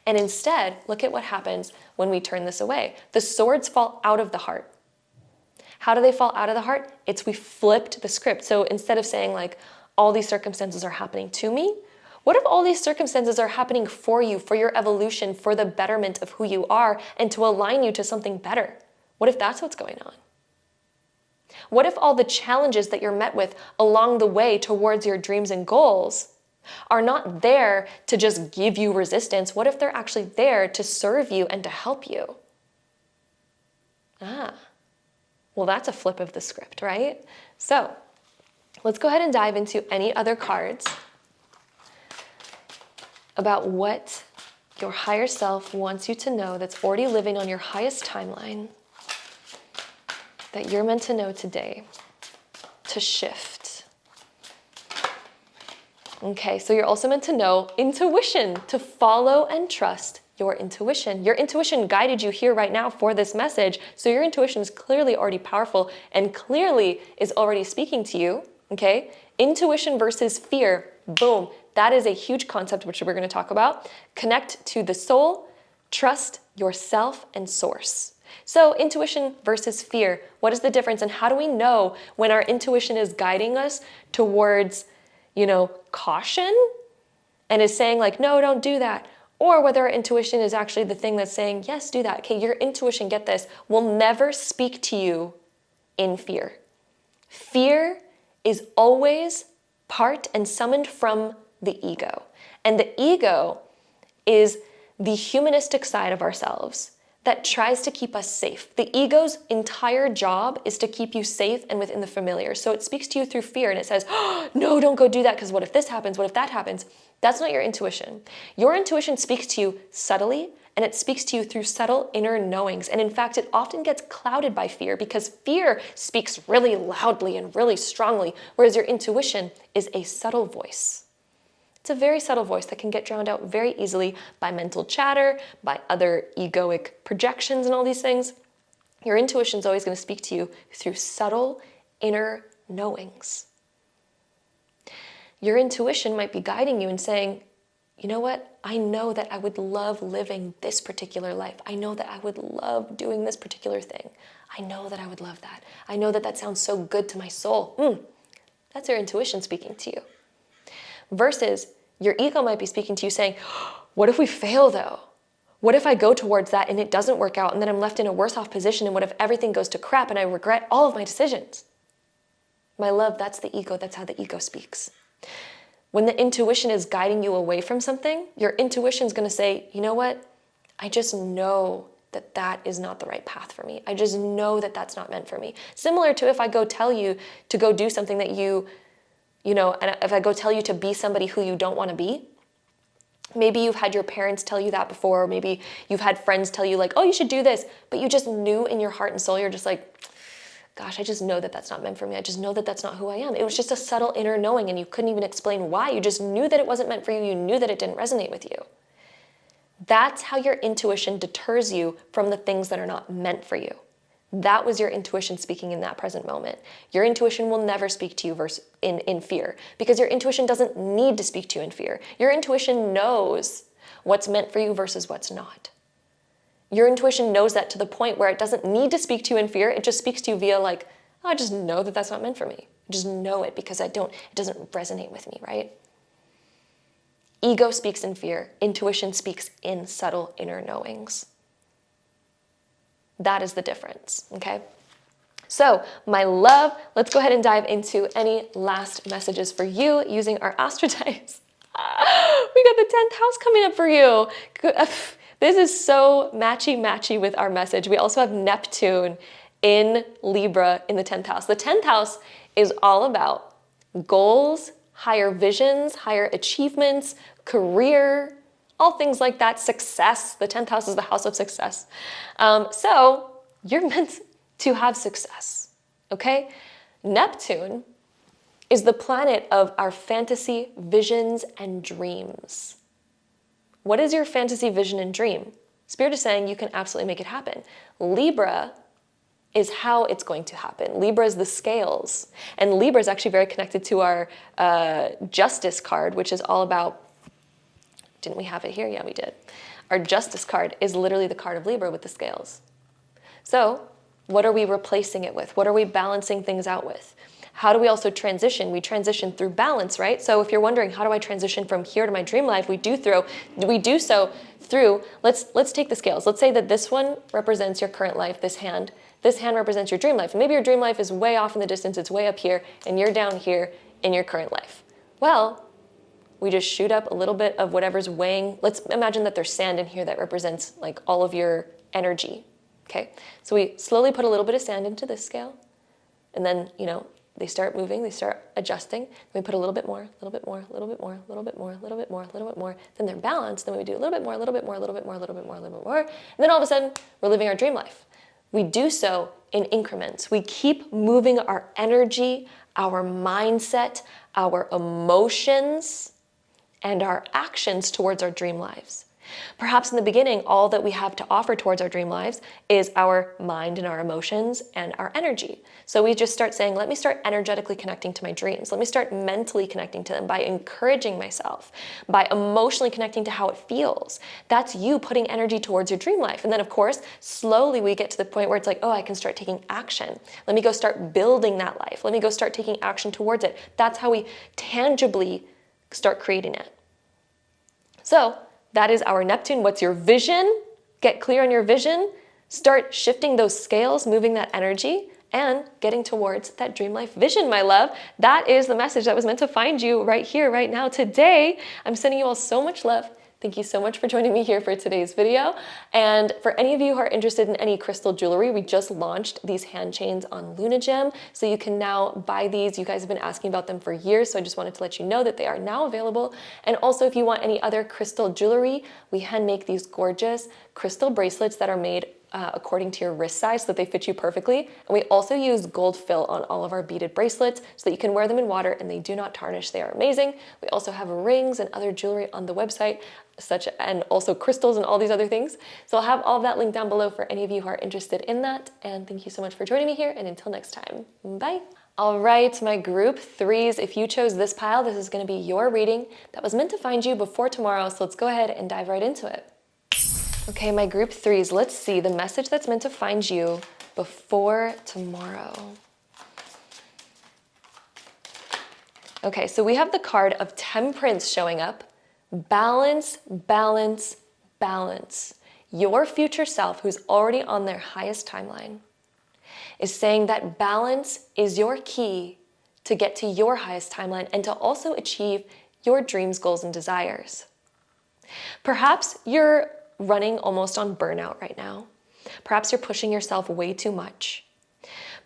And instead, look at what happens when we turn this away. The swords fall out of the heart. How do they fall out of the heart? It's we flipped the script. So instead of saying like, all these circumstances are happening to me, what if all these circumstances are happening for you, for your evolution, for the betterment of who you are, and to align you to something better? What if that's what's going on? What if all the challenges that you're met with along the way towards your dreams and goals are not there to just give you resistance? What if they're actually there to serve you and to help you? Well, that's a flip of the script, right? So let's go ahead and dive into any other cards about what your higher self wants you to know that's already living on your highest timeline that you're meant to know today to shift. Okay, so you're also meant to know intuition, to follow and trust your intuition. Your intuition guided you here right now for this message, so your intuition is clearly already powerful and clearly is already speaking to you, okay? Intuition versus fear, boom. That is a huge concept which we're going to talk about. Connect to the soul, trust yourself and source. So intuition versus fear, what is the difference, and how do we know when our intuition is guiding us towards, caution and is saying like, no, don't do that, or whether our intuition is actually the thing that's saying, yes, do that. Okay, your intuition, get this, will never speak to you in fear. Fear is always part and summoned from the ego. And the ego is the humanistic side of ourselves that tries to keep us safe. The ego's entire job is to keep you safe and within the familiar. So it speaks to you through fear and it says, oh, no, don't go do that because what if this happens? What if that happens? That's not your intuition. Your intuition speaks to you subtly, and it speaks to you through subtle inner knowings. And in fact, it often gets clouded by fear because fear speaks really loudly and really strongly, whereas your intuition is a subtle voice. It's a very subtle voice that can get drowned out very easily by mental chatter, by other egoic projections and all these things. Your intuition is always going to speak to you through subtle inner knowings. Your intuition might be guiding you and saying, you know what? I know that I would love living this particular life. I know that I would love doing this particular thing. I know that I would love that. I know that that sounds so good to my soul. That's your intuition speaking to you. Versus your ego might be speaking to you saying, what if we fail though? What if I go towards that and it doesn't work out and then I'm left in a worse off position, and what if everything goes to crap and I regret all of my decisions? My love, that's the ego. That's how the ego speaks. When the intuition is guiding you away from something, your intuition is going to say, you know what? I just know that that is not the right path for me. I just know that that's not meant for me. Similar to if I go tell you to go do something that and if I go tell you to be somebody who you don't want to be, maybe you've had your parents tell you that before, or maybe you've had friends tell you like, oh, you should do this, but you just knew in your heart and soul, you're just like, gosh, I just know that that's not meant for me. I just know that that's not who I am. It was just a subtle inner knowing, and you couldn't even explain why. You just knew that it wasn't meant for you. You knew that it didn't resonate with you. That's how your intuition deters you from the things that are not meant for you. That was your intuition speaking in that present moment. Your intuition will never speak to you in fear, because your intuition doesn't need to speak to you in fear. Your intuition knows what's meant for you versus what's not. Your intuition knows that to the point where it doesn't need to speak to you in fear. It just speaks to you via like, oh, I just know that that's not meant for me. I just know it because it doesn't resonate with me, right? Ego speaks in fear. Intuition speaks in subtle inner knowings. That is the difference, okay? So, my love, let's go ahead and dive into any last messages for you using our astrotypes. We got the 10th house coming up for you. This is so matchy with our message. We also have Neptune in Libra in the 10th house. The 10th house is all about goals, higher visions, higher achievements, career, all things like that, success. The 10th house is the house of success. So you're meant to have success, okay? Neptune is the planet of our fantasy, visions, and dreams. What is your fantasy, vision, and dream? Spirit is saying you can absolutely make it happen. Libra is how it's going to happen. Libra is the scales. And Libra is actually very connected to our Justice card, which is all about, didn't we have it here? Yeah, we did. Our Justice card is literally the card of Libra with the scales. So what are we replacing it with? What are we balancing things out with? How do we also transition? We transition through balance, right? So if you're wondering, how do I transition from here to my dream life? We do so through, let's take the scales. Let's say that this one represents your current life, this hand represents your dream life. And maybe your dream life is way off in the distance, it's way up here, and you're down here in your current life. Well, we just shoot up a little bit of whatever's weighing. Let's imagine that there's sand in here that represents like all of your energy, okay? So we slowly put a little bit of sand into this scale, and then, they start moving, they start adjusting. Then we put a little bit more, a little bit more, a little bit more, a little bit more, a little bit more, a little bit more. Then they're balanced. Then we do a little bit more, a little bit more, a little bit more, a little bit more, a little bit more. And then all of a sudden, we're living our dream life. We do so in increments. We keep moving our energy, our mindset, our emotions, and our actions towards our dream lives. Perhaps in the beginning, all that we have to offer towards our dream lives is our mind and our emotions and our energy. So we just start saying, let me start energetically connecting to my dreams. Let me start mentally connecting to them by encouraging myself, by emotionally connecting to how it feels. That's you putting energy towards your dream life. And then of course, slowly we get to the point where it's like, oh, I can start taking action. Let me go start building that life. Let me go start taking action towards it. That's how we tangibly start creating it. So that is our Neptune. What's your vision? Get clear on your vision. Start shifting those scales, moving that energy, and getting towards that dream life vision, my love. That is the message that was meant to find you right here, right now, today. I'm sending you all so much love. Thank you so much for joining me here for today's video. And for any of you who are interested in any crystal jewelry, we just launched these hand chains on LunaGem. So you can now buy these. You guys have been asking about them for years. So I just wanted to let you know that they are now available. And also if you want any other crystal jewelry, we hand make these gorgeous crystal bracelets that are made according to your wrist size so that they fit you perfectly. And we also use gold fill on all of our beaded bracelets so that you can wear them in water and they do not tarnish. They are amazing. We also have rings and other jewelry on the website, and also crystals and all these other things. So I'll have all of that linked down below for any of you who are interested in that. And thank you so much for joining me here, and until next time, bye. All right, my group threes, if you chose this pile, this is going to be your reading that was meant to find you before tomorrow. So let's go ahead and dive right into it. Okay, my group threes, let's see the message that's meant to find you before tomorrow. Okay, so we have the card of Temperance showing up. Balance, balance, balance. Your future self, who's already on their highest timeline, is saying that balance is your key to get to your highest timeline and to also achieve your dreams, goals, and desires. Perhaps you're running almost on burnout right now. Perhaps you're pushing yourself way too much.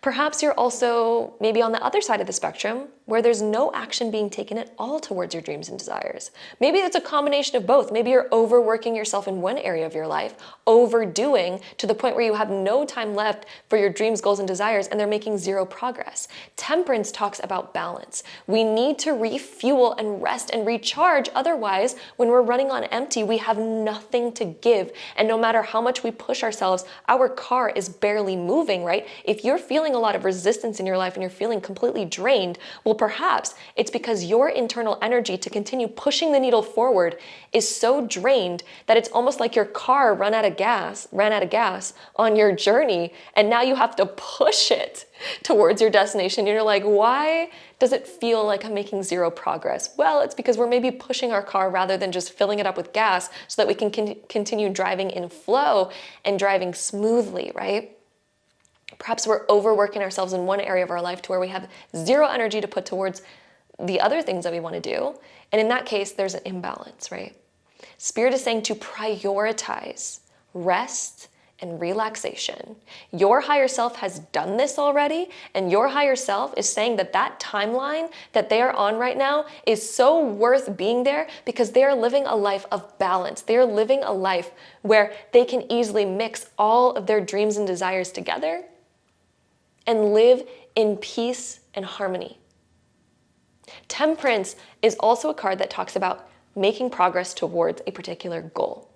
Perhaps you're also maybe on the other side of the spectrum where there's no action being taken at all towards your dreams and desires. Maybe it's a combination of both. Maybe you're overworking yourself in one area of your life, overdoing to the point where you have no time left for your dreams, goals, and desires, and they're making zero progress. Temperance talks about balance. We need to refuel and rest and recharge. Otherwise, when we're running on empty, we have nothing to give. And no matter how much we push ourselves, our car is barely moving, right? If you're feeling a lot of resistance in your life and you're feeling completely drained, well, perhaps it's because your internal energy to continue pushing the needle forward is so drained that it's almost like your car ran out of gas on your journey, and now you have to push it towards your destination. And you're like, why does it feel like I'm making zero progress? Well, it's because we're maybe pushing our car rather than just filling it up with gas so that we can continue driving in flow and driving smoothly, right? Perhaps we're overworking ourselves in one area of our life to where we have zero energy to put towards the other things that we want to do. And in that case, there's an imbalance, right? Spirit is saying to prioritize rest and relaxation. Your higher self has done this already, and your higher self is saying that that timeline that they are on right now is so worth being there because they are living a life of balance. They are living a life where they can easily mix all of their dreams and desires together and live in peace and harmony. Temperance is also a card that talks about making progress towards a particular goal.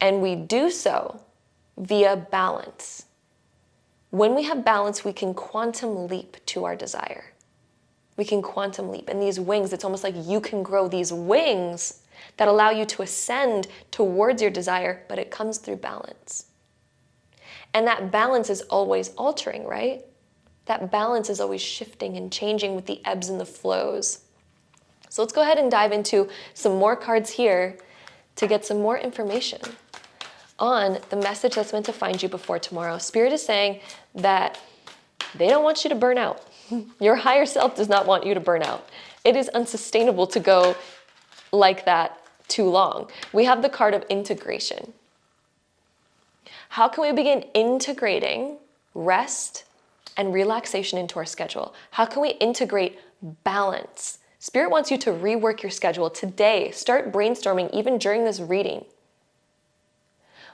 And we do so via balance. When we have balance, we can quantum leap to our desire. We can quantum leap. And these wings, it's almost like you can grow these wings that allow you to ascend towards your desire, but it comes through balance. And that balance is always altering, right? That balance is always shifting and changing with the ebbs and the flows. So let's go ahead and dive into some more cards here to get some more information on the message that's meant to find you before tomorrow. Spirit is saying that they don't want you to burn out. Your higher self does not want you to burn out. It is unsustainable to go like that too long. We have the card of integration. How can we begin integrating rest and relaxation into our schedule? How can we integrate balance? Spirit wants you to rework your schedule today. Start brainstorming even during this reading.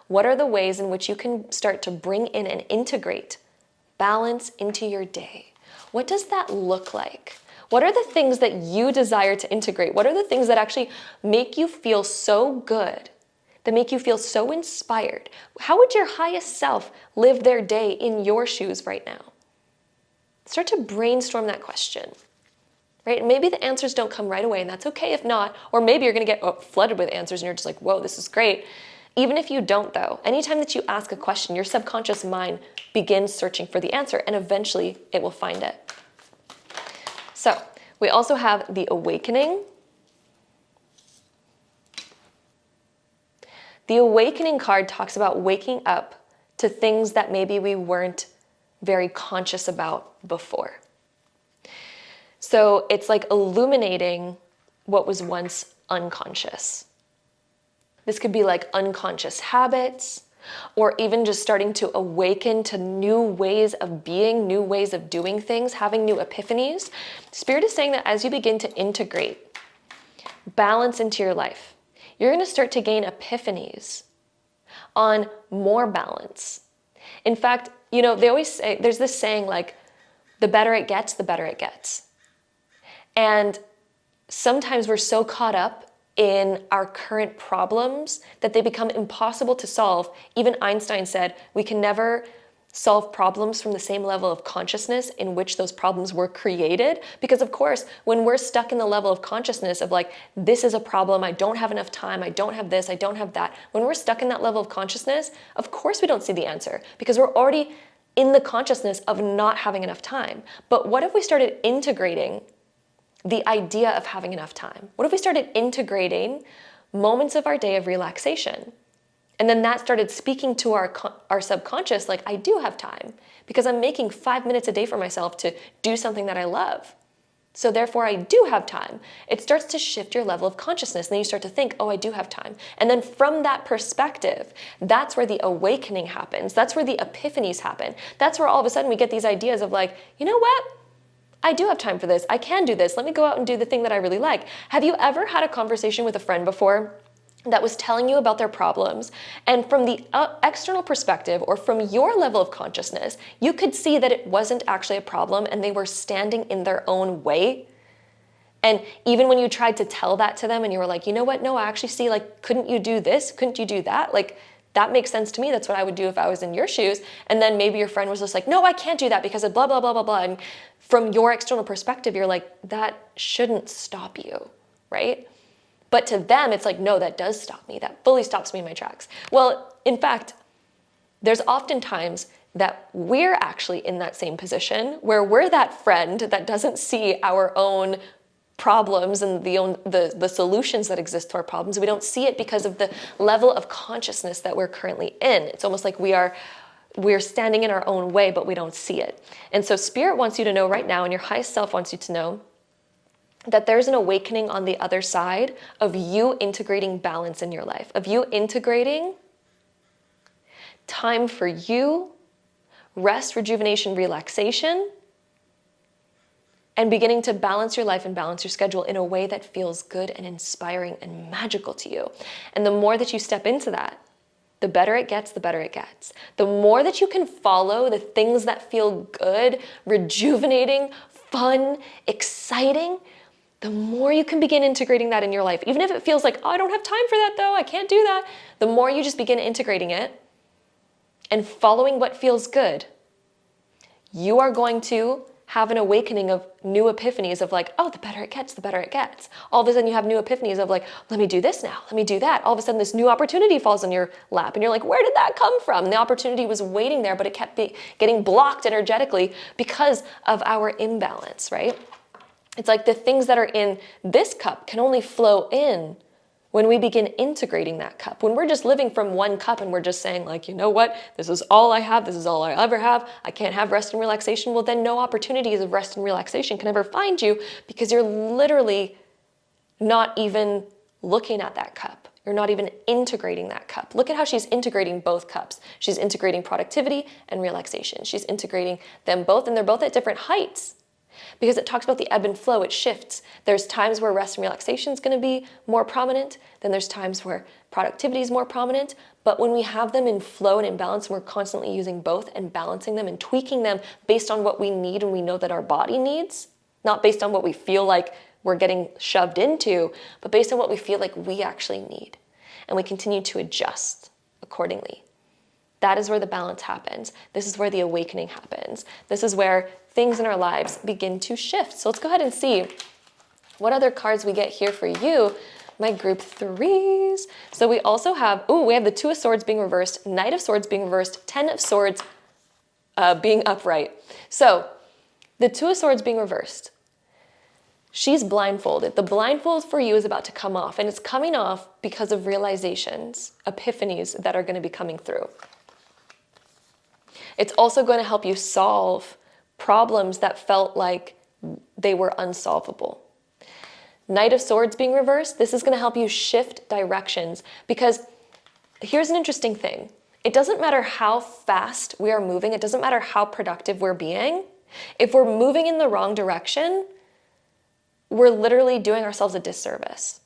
What are the ways in which you can start to bring in and integrate balance into your day? What does that look like? What are the things that you desire to integrate? What are the things that actually make you feel so good, that make you feel so inspired? How would your highest self live their day in your shoes right now? Start to brainstorm that question, right? Maybe the answers don't come right away, and that's okay if not, or maybe you're gonna get flooded with answers and you're just like, whoa, this is great. Even if you don't though, anytime that you ask a question, your subconscious mind begins searching for the answer and eventually it will find it. So we also have the awakening. The awakening card talks about waking up to things that maybe we weren't very conscious about before. So it's like illuminating what was once unconscious. This could be like unconscious habits, or even just starting to awaken to new ways of being, new ways of doing things, having new epiphanies. Spirit is saying that as you begin to integrate balance into your life, you're going to start to gain epiphanies on more balance. In fact, you know, they always say, there's this saying like, the better it gets, the better it gets. And sometimes we're so caught up in our current problems that they become impossible to solve. Even Einstein said we can never solve problems from the same level of consciousness in which those problems were created. Because of course, when we're stuck in the level of consciousness of like, this is a problem, I don't have enough time, I don't have this, I don't have that. When we're stuck in that level of consciousness, of course we don't see the answer because we're already in the consciousness of not having enough time. But what if we started integrating the idea of having enough time? What if we started integrating moments of our day of relaxation? And then that started speaking to our subconscious, like, I do have time because I'm making 5 minutes a day for myself to do something that I love. So therefore I do have time. It starts to shift your level of consciousness. And then you start to think, oh, I do have time. And then from that perspective, that's where the awakening happens. That's where the epiphanies happen. That's where all of a sudden we get these ideas of like, you know what? I do have time for this. I can do this. Let me go out and do the thing that I really like. Have you ever had a conversation with a friend before that was telling you about their problems, and from the external perspective or from your level of consciousness, you could see that it wasn't actually a problem and they were standing in their own way? And even when you tried to tell that to them and you were like, you know what, no, I actually see, like, couldn't you do this? Couldn't you do that? Like, that makes sense to me. That's what I would do if I was in your shoes. And then maybe your friend was just like, no, I can't do that because of blah, blah, blah, blah, blah. And from your external perspective, you're like, that shouldn't stop you, right? But to them, it's like, no, that does stop me. That fully stops me in my tracks. Well, in fact, there's often times that we're actually in that same position where we're that friend that doesn't see our own problems and the solutions that exist to our problems. We don't see it because of the level of consciousness that we're currently in. It's almost like we're standing in our own way, but we don't see it. And so Spirit wants you to know right now, and your highest self wants you to know, that there's an awakening on the other side of you integrating balance in your life, of you integrating time for you, rest, rejuvenation, relaxation, and beginning to balance your life and balance your schedule in a way that feels good and inspiring and magical to you. And the more that you step into that, the better it gets, the better it gets. The more that you can follow the things that feel good, rejuvenating, fun, exciting, the more you can begin integrating that in your life. Even if it feels like, oh, I don't have time for that though, I can't do that. The more you just begin integrating it and following what feels good, you are going to have an awakening of new epiphanies of like, oh, the better it gets, the better it gets. All of a sudden you have new epiphanies of like, let me do this now, let me do that. All of a sudden this new opportunity falls in your lap and you're like, where did that come from? And the opportunity was waiting there, but it kept getting blocked energetically because of our imbalance, right? It's like the things that are in this cup can only flow in when we begin integrating that cup. When we're just living from one cup and we're just saying like, you know what, this is all I have, this is all I ever have, I can't have rest and relaxation, well then no opportunities of rest and relaxation can ever find you because you're literally not even looking at that cup. You're not even integrating that cup. Look at how she's integrating both cups. She's integrating productivity and relaxation. She's integrating them both, and they're both at different heights. Because it talks about the ebb and flow, it shifts. There's times where rest and relaxation is going to be more prominent, then there's times where productivity is more prominent, but when we have them in flow and in balance, and we're constantly using both and balancing them and tweaking them based on what we need and we know that our body needs, not based on what we feel like we're getting shoved into, but based on what we feel like we actually need. And we continue to adjust accordingly. That is where the balance happens. This is where the awakening happens. This is where things in our lives begin to shift. So let's go ahead and see what other cards we get here for you, my group threes. So we also have, we have the Two of Swords being reversed, Knight of Swords being reversed, Ten of Swords being upright. So the Two of Swords being reversed, she's blindfolded. The blindfold for you is about to come off, and it's coming off because of realizations, epiphanies that are going to be coming through. It's also going to help you solve problems that felt like they were unsolvable. Knight of Swords being reversed, this is going to help you shift directions, because here's an interesting thing. It doesn't matter how fast we are moving. It doesn't matter how productive we're being. If we're moving in the wrong direction, we're literally doing ourselves a disservice.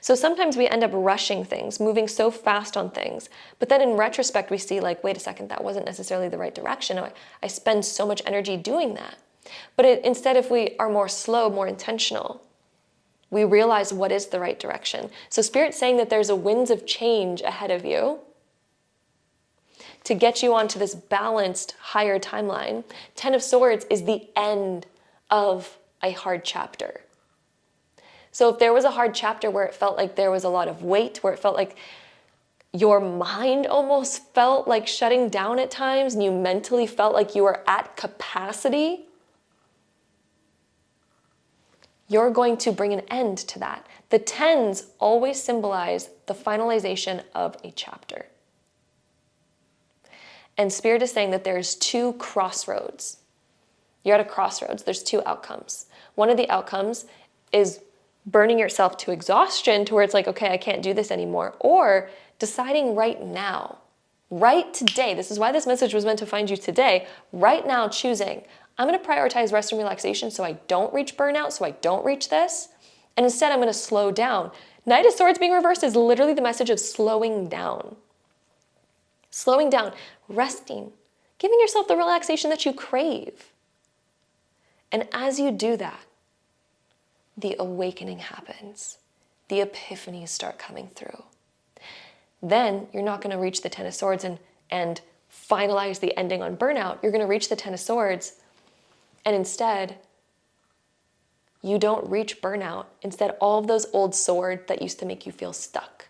So sometimes we end up rushing things, moving so fast on things, but then in retrospect we see like, wait a second, that wasn't necessarily the right direction. I spend so much energy doing that. But instead, if we are more slow, more intentional, we realize what is the right direction. So Spirit's saying that there's a winds of change ahead of you to get you onto this balanced, higher timeline. Ten of Swords is the end of a hard chapter. So if there was a hard chapter where it felt like there was a lot of weight, where it felt like your mind almost felt like shutting down at times, and you mentally felt like you were at capacity, you're going to bring an end to that. The tens always symbolize the finalization of a chapter. And Spirit is saying that there's two crossroads. You're at a crossroads. There's two outcomes. One of the outcomes is burning yourself to exhaustion to where it's like, okay, I can't do this anymore. Or deciding right now, right today, this is why this message was meant to find you today, right now choosing, I'm going to prioritize rest and relaxation so I don't reach burnout, so I don't reach this. And instead, I'm going to slow down. Knight of Swords being reversed is literally the message of slowing down. Slowing down, resting, giving yourself the relaxation that you crave. And as you do that, the awakening happens. The epiphanies start coming through. Then you're not going to reach the Ten of Swords and finalize the ending on burnout. You're going to reach the Ten of Swords, and instead, you don't reach burnout. Instead, all of those old swords that used to make you feel stuck,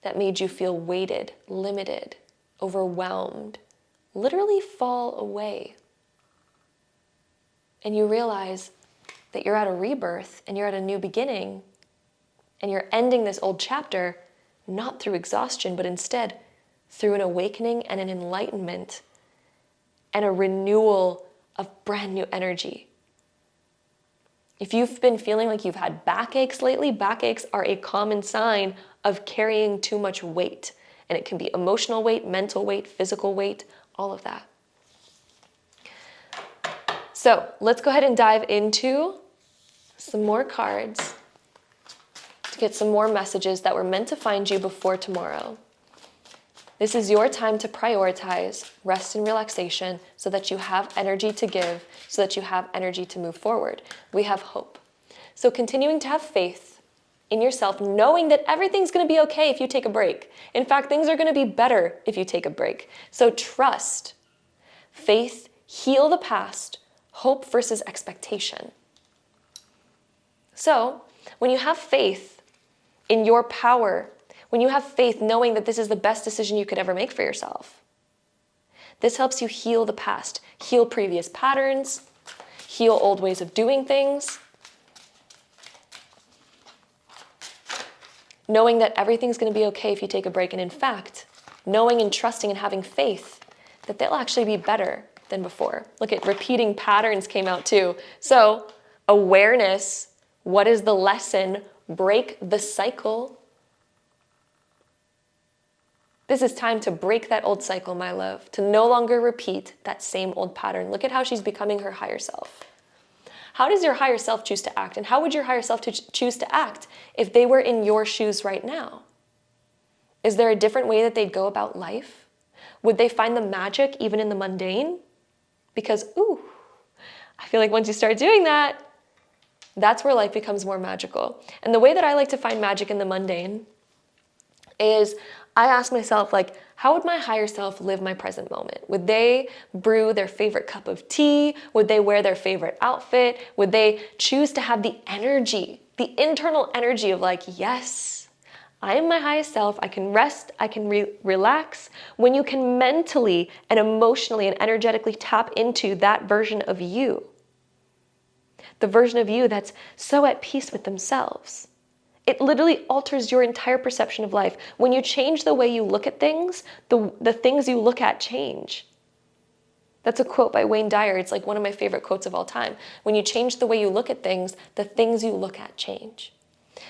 that made you feel weighted, limited, overwhelmed, literally fall away. And you realize that you're at a rebirth and you're at a new beginning and you're ending this old chapter not through exhaustion, but instead through an awakening and an enlightenment and a renewal of brand new energy. If you've been feeling like you've had backaches lately, backaches are a common sign of carrying too much weight. And it can be emotional weight, mental weight, physical weight, all of that. So let's go ahead and dive into some more cards to get some more messages that were meant to find you before tomorrow. This is your time to prioritize rest and relaxation so that you have energy to give, so that you have energy to move forward. We have hope. So continuing to have faith in yourself, knowing that everything's going to be okay if you take a break. In fact, things are going to be better if you take a break. So trust, faith, heal the past, hope versus expectation. So when you have faith in your power, when you have faith knowing that this is the best decision you could ever make for yourself, this helps you heal the past, heal previous patterns, heal old ways of doing things, knowing that everything's going to be okay if you take a break, and in fact, knowing and trusting and having faith that they'll actually be better than before. Look at repeating patterns came out too. So awareness, what is the lesson? Break the cycle. This is time to break that old cycle, my love, to no longer repeat that same old pattern. Look at how she's becoming her higher self. How does your higher self choose to act? And how would your higher self choose to act if they were in your shoes right now? Is there a different way that they'd go about life? Would they find the magic even in the mundane? Because, I feel like once you start doing that, that's where life becomes more magical. And the way that I like to find magic in the mundane is I ask myself, like, how would my higher self live my present moment? Would they brew their favorite cup of tea? Would they wear their favorite outfit? Would they choose to have the energy, the internal energy of like, yes, I am my highest self. I can rest. I can relax. When you can mentally and emotionally and energetically tap into that version of you, the version of you that's so at peace with themselves. It literally alters your entire perception of life. When you change the way you look at things, the things you look at change. That's a quote by Wayne Dyer. It's like one of my favorite quotes of all time. When you change the way you look at things, the things you look at change.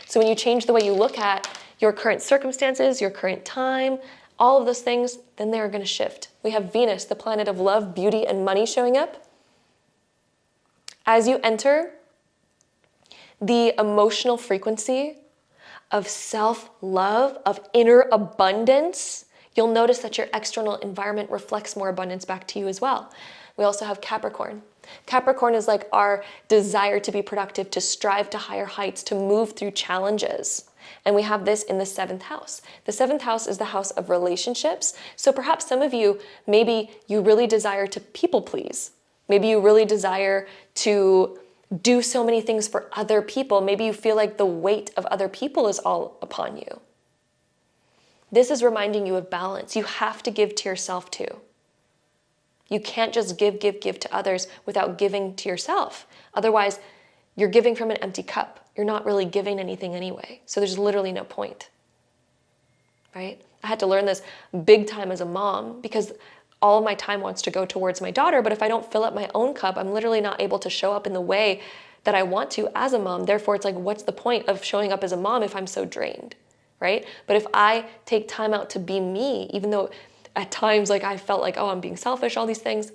So when you change the way you look at your current circumstances, your current time, all of those things, then they're going to shift. We have Venus, the planet of love, beauty, and money showing up. As you enter the emotional frequency of self-love, of inner abundance, you'll notice that your external environment reflects more abundance back to you as well. We also have Capricorn. Capricorn is like our desire to be productive, to strive to higher heights, to move through challenges. And we have this in the 7th house. The 7th house is the house of relationships. So perhaps some of you, maybe you really desire to people please. Maybe you really desire to do so many things for other people. Maybe you feel like the weight of other people is all upon you. This is reminding you of balance. You have to give to yourself too. You can't just give to others without giving to yourself. Otherwise, you're giving from an empty cup. You're not really giving anything anyway. So there's literally no point, right? I had to learn this big time as a mom because all of my time wants to go towards my daughter, but if I don't fill up my own cup, I'm literally not able to show up in the way that I want to as a mom. Therefore, it's like, what's the point of showing up as a mom if I'm so drained, right? But if I take time out to be me, even though at times like I felt like, oh, I'm being selfish, all these things,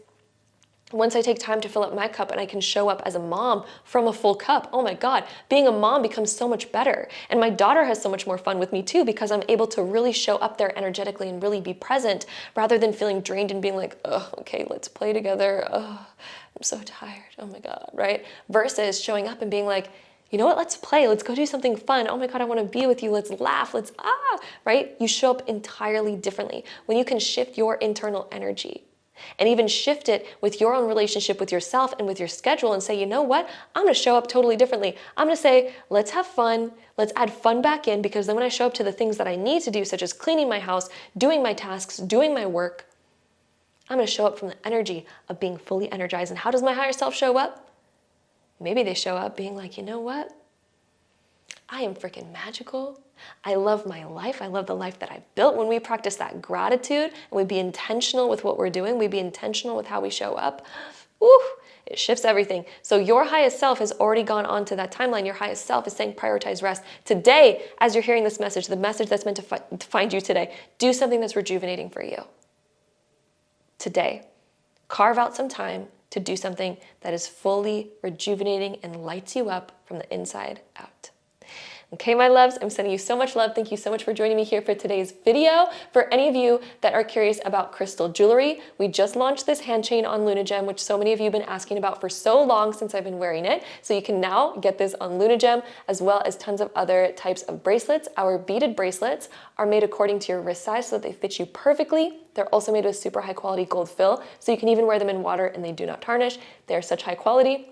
once I take time to fill up my cup and I can show up as a mom from a full cup, oh my God, being a mom becomes so much better. And my daughter has so much more fun with me too, because I'm able to really show up there energetically and really be present rather than feeling drained and being like, oh, okay, let's play together. Oh, I'm so tired. Oh my God, right? Versus showing up and being like, you know what, let's play. Let's go do something fun. Oh my God, I want to be with you. Let's laugh. Let's, right? You show up entirely differently when you can shift your internal energy. And even shift it with your own relationship with yourself and with your schedule and say, you know what? I'm going to show up totally differently. I'm going to say, let's have fun. Let's add fun back in, because then when I show up to the things that I need to do, such as cleaning my house, doing my tasks, doing my work, I'm going to show up from the energy of being fully energized. And how does my higher self show up? Maybe they show up being like, you know what? I am freaking magical. I love my life. I love the life that I built. When we practice that gratitude and we be intentional with what we're doing, we be intentional with how we show up, it shifts everything. So your highest self has already gone on to that timeline. Your highest self is saying prioritize rest. Today, as you're hearing this message, the message that's meant to find you today, do something that's rejuvenating for you. Today, carve out some time to do something that is fully rejuvenating and lights you up from the inside out. Okay, my loves, I'm sending you so much love. Thank you so much for joining me here for today's video. For any of you that are curious about crystal jewelry, we just launched this hand chain on LunaGem, which so many of you have been asking about for so long since I've been wearing it. So you can now get this on LunaGem, as well as tons of other types of bracelets. Our beaded bracelets are made according to your wrist size so that they fit you perfectly. They're also made with super high quality gold fill, so you can even wear them in water and they do not tarnish. They're such high quality.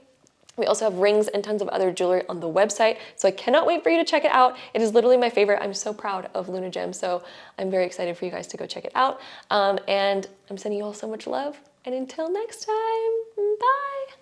We also have rings and tons of other jewelry on the website, so I cannot wait for you to check it out. It is literally my favorite. I'm so proud of LunaGem, so I'm very excited for you guys to go check it out. And I'm sending you all so much love, and until next time, bye.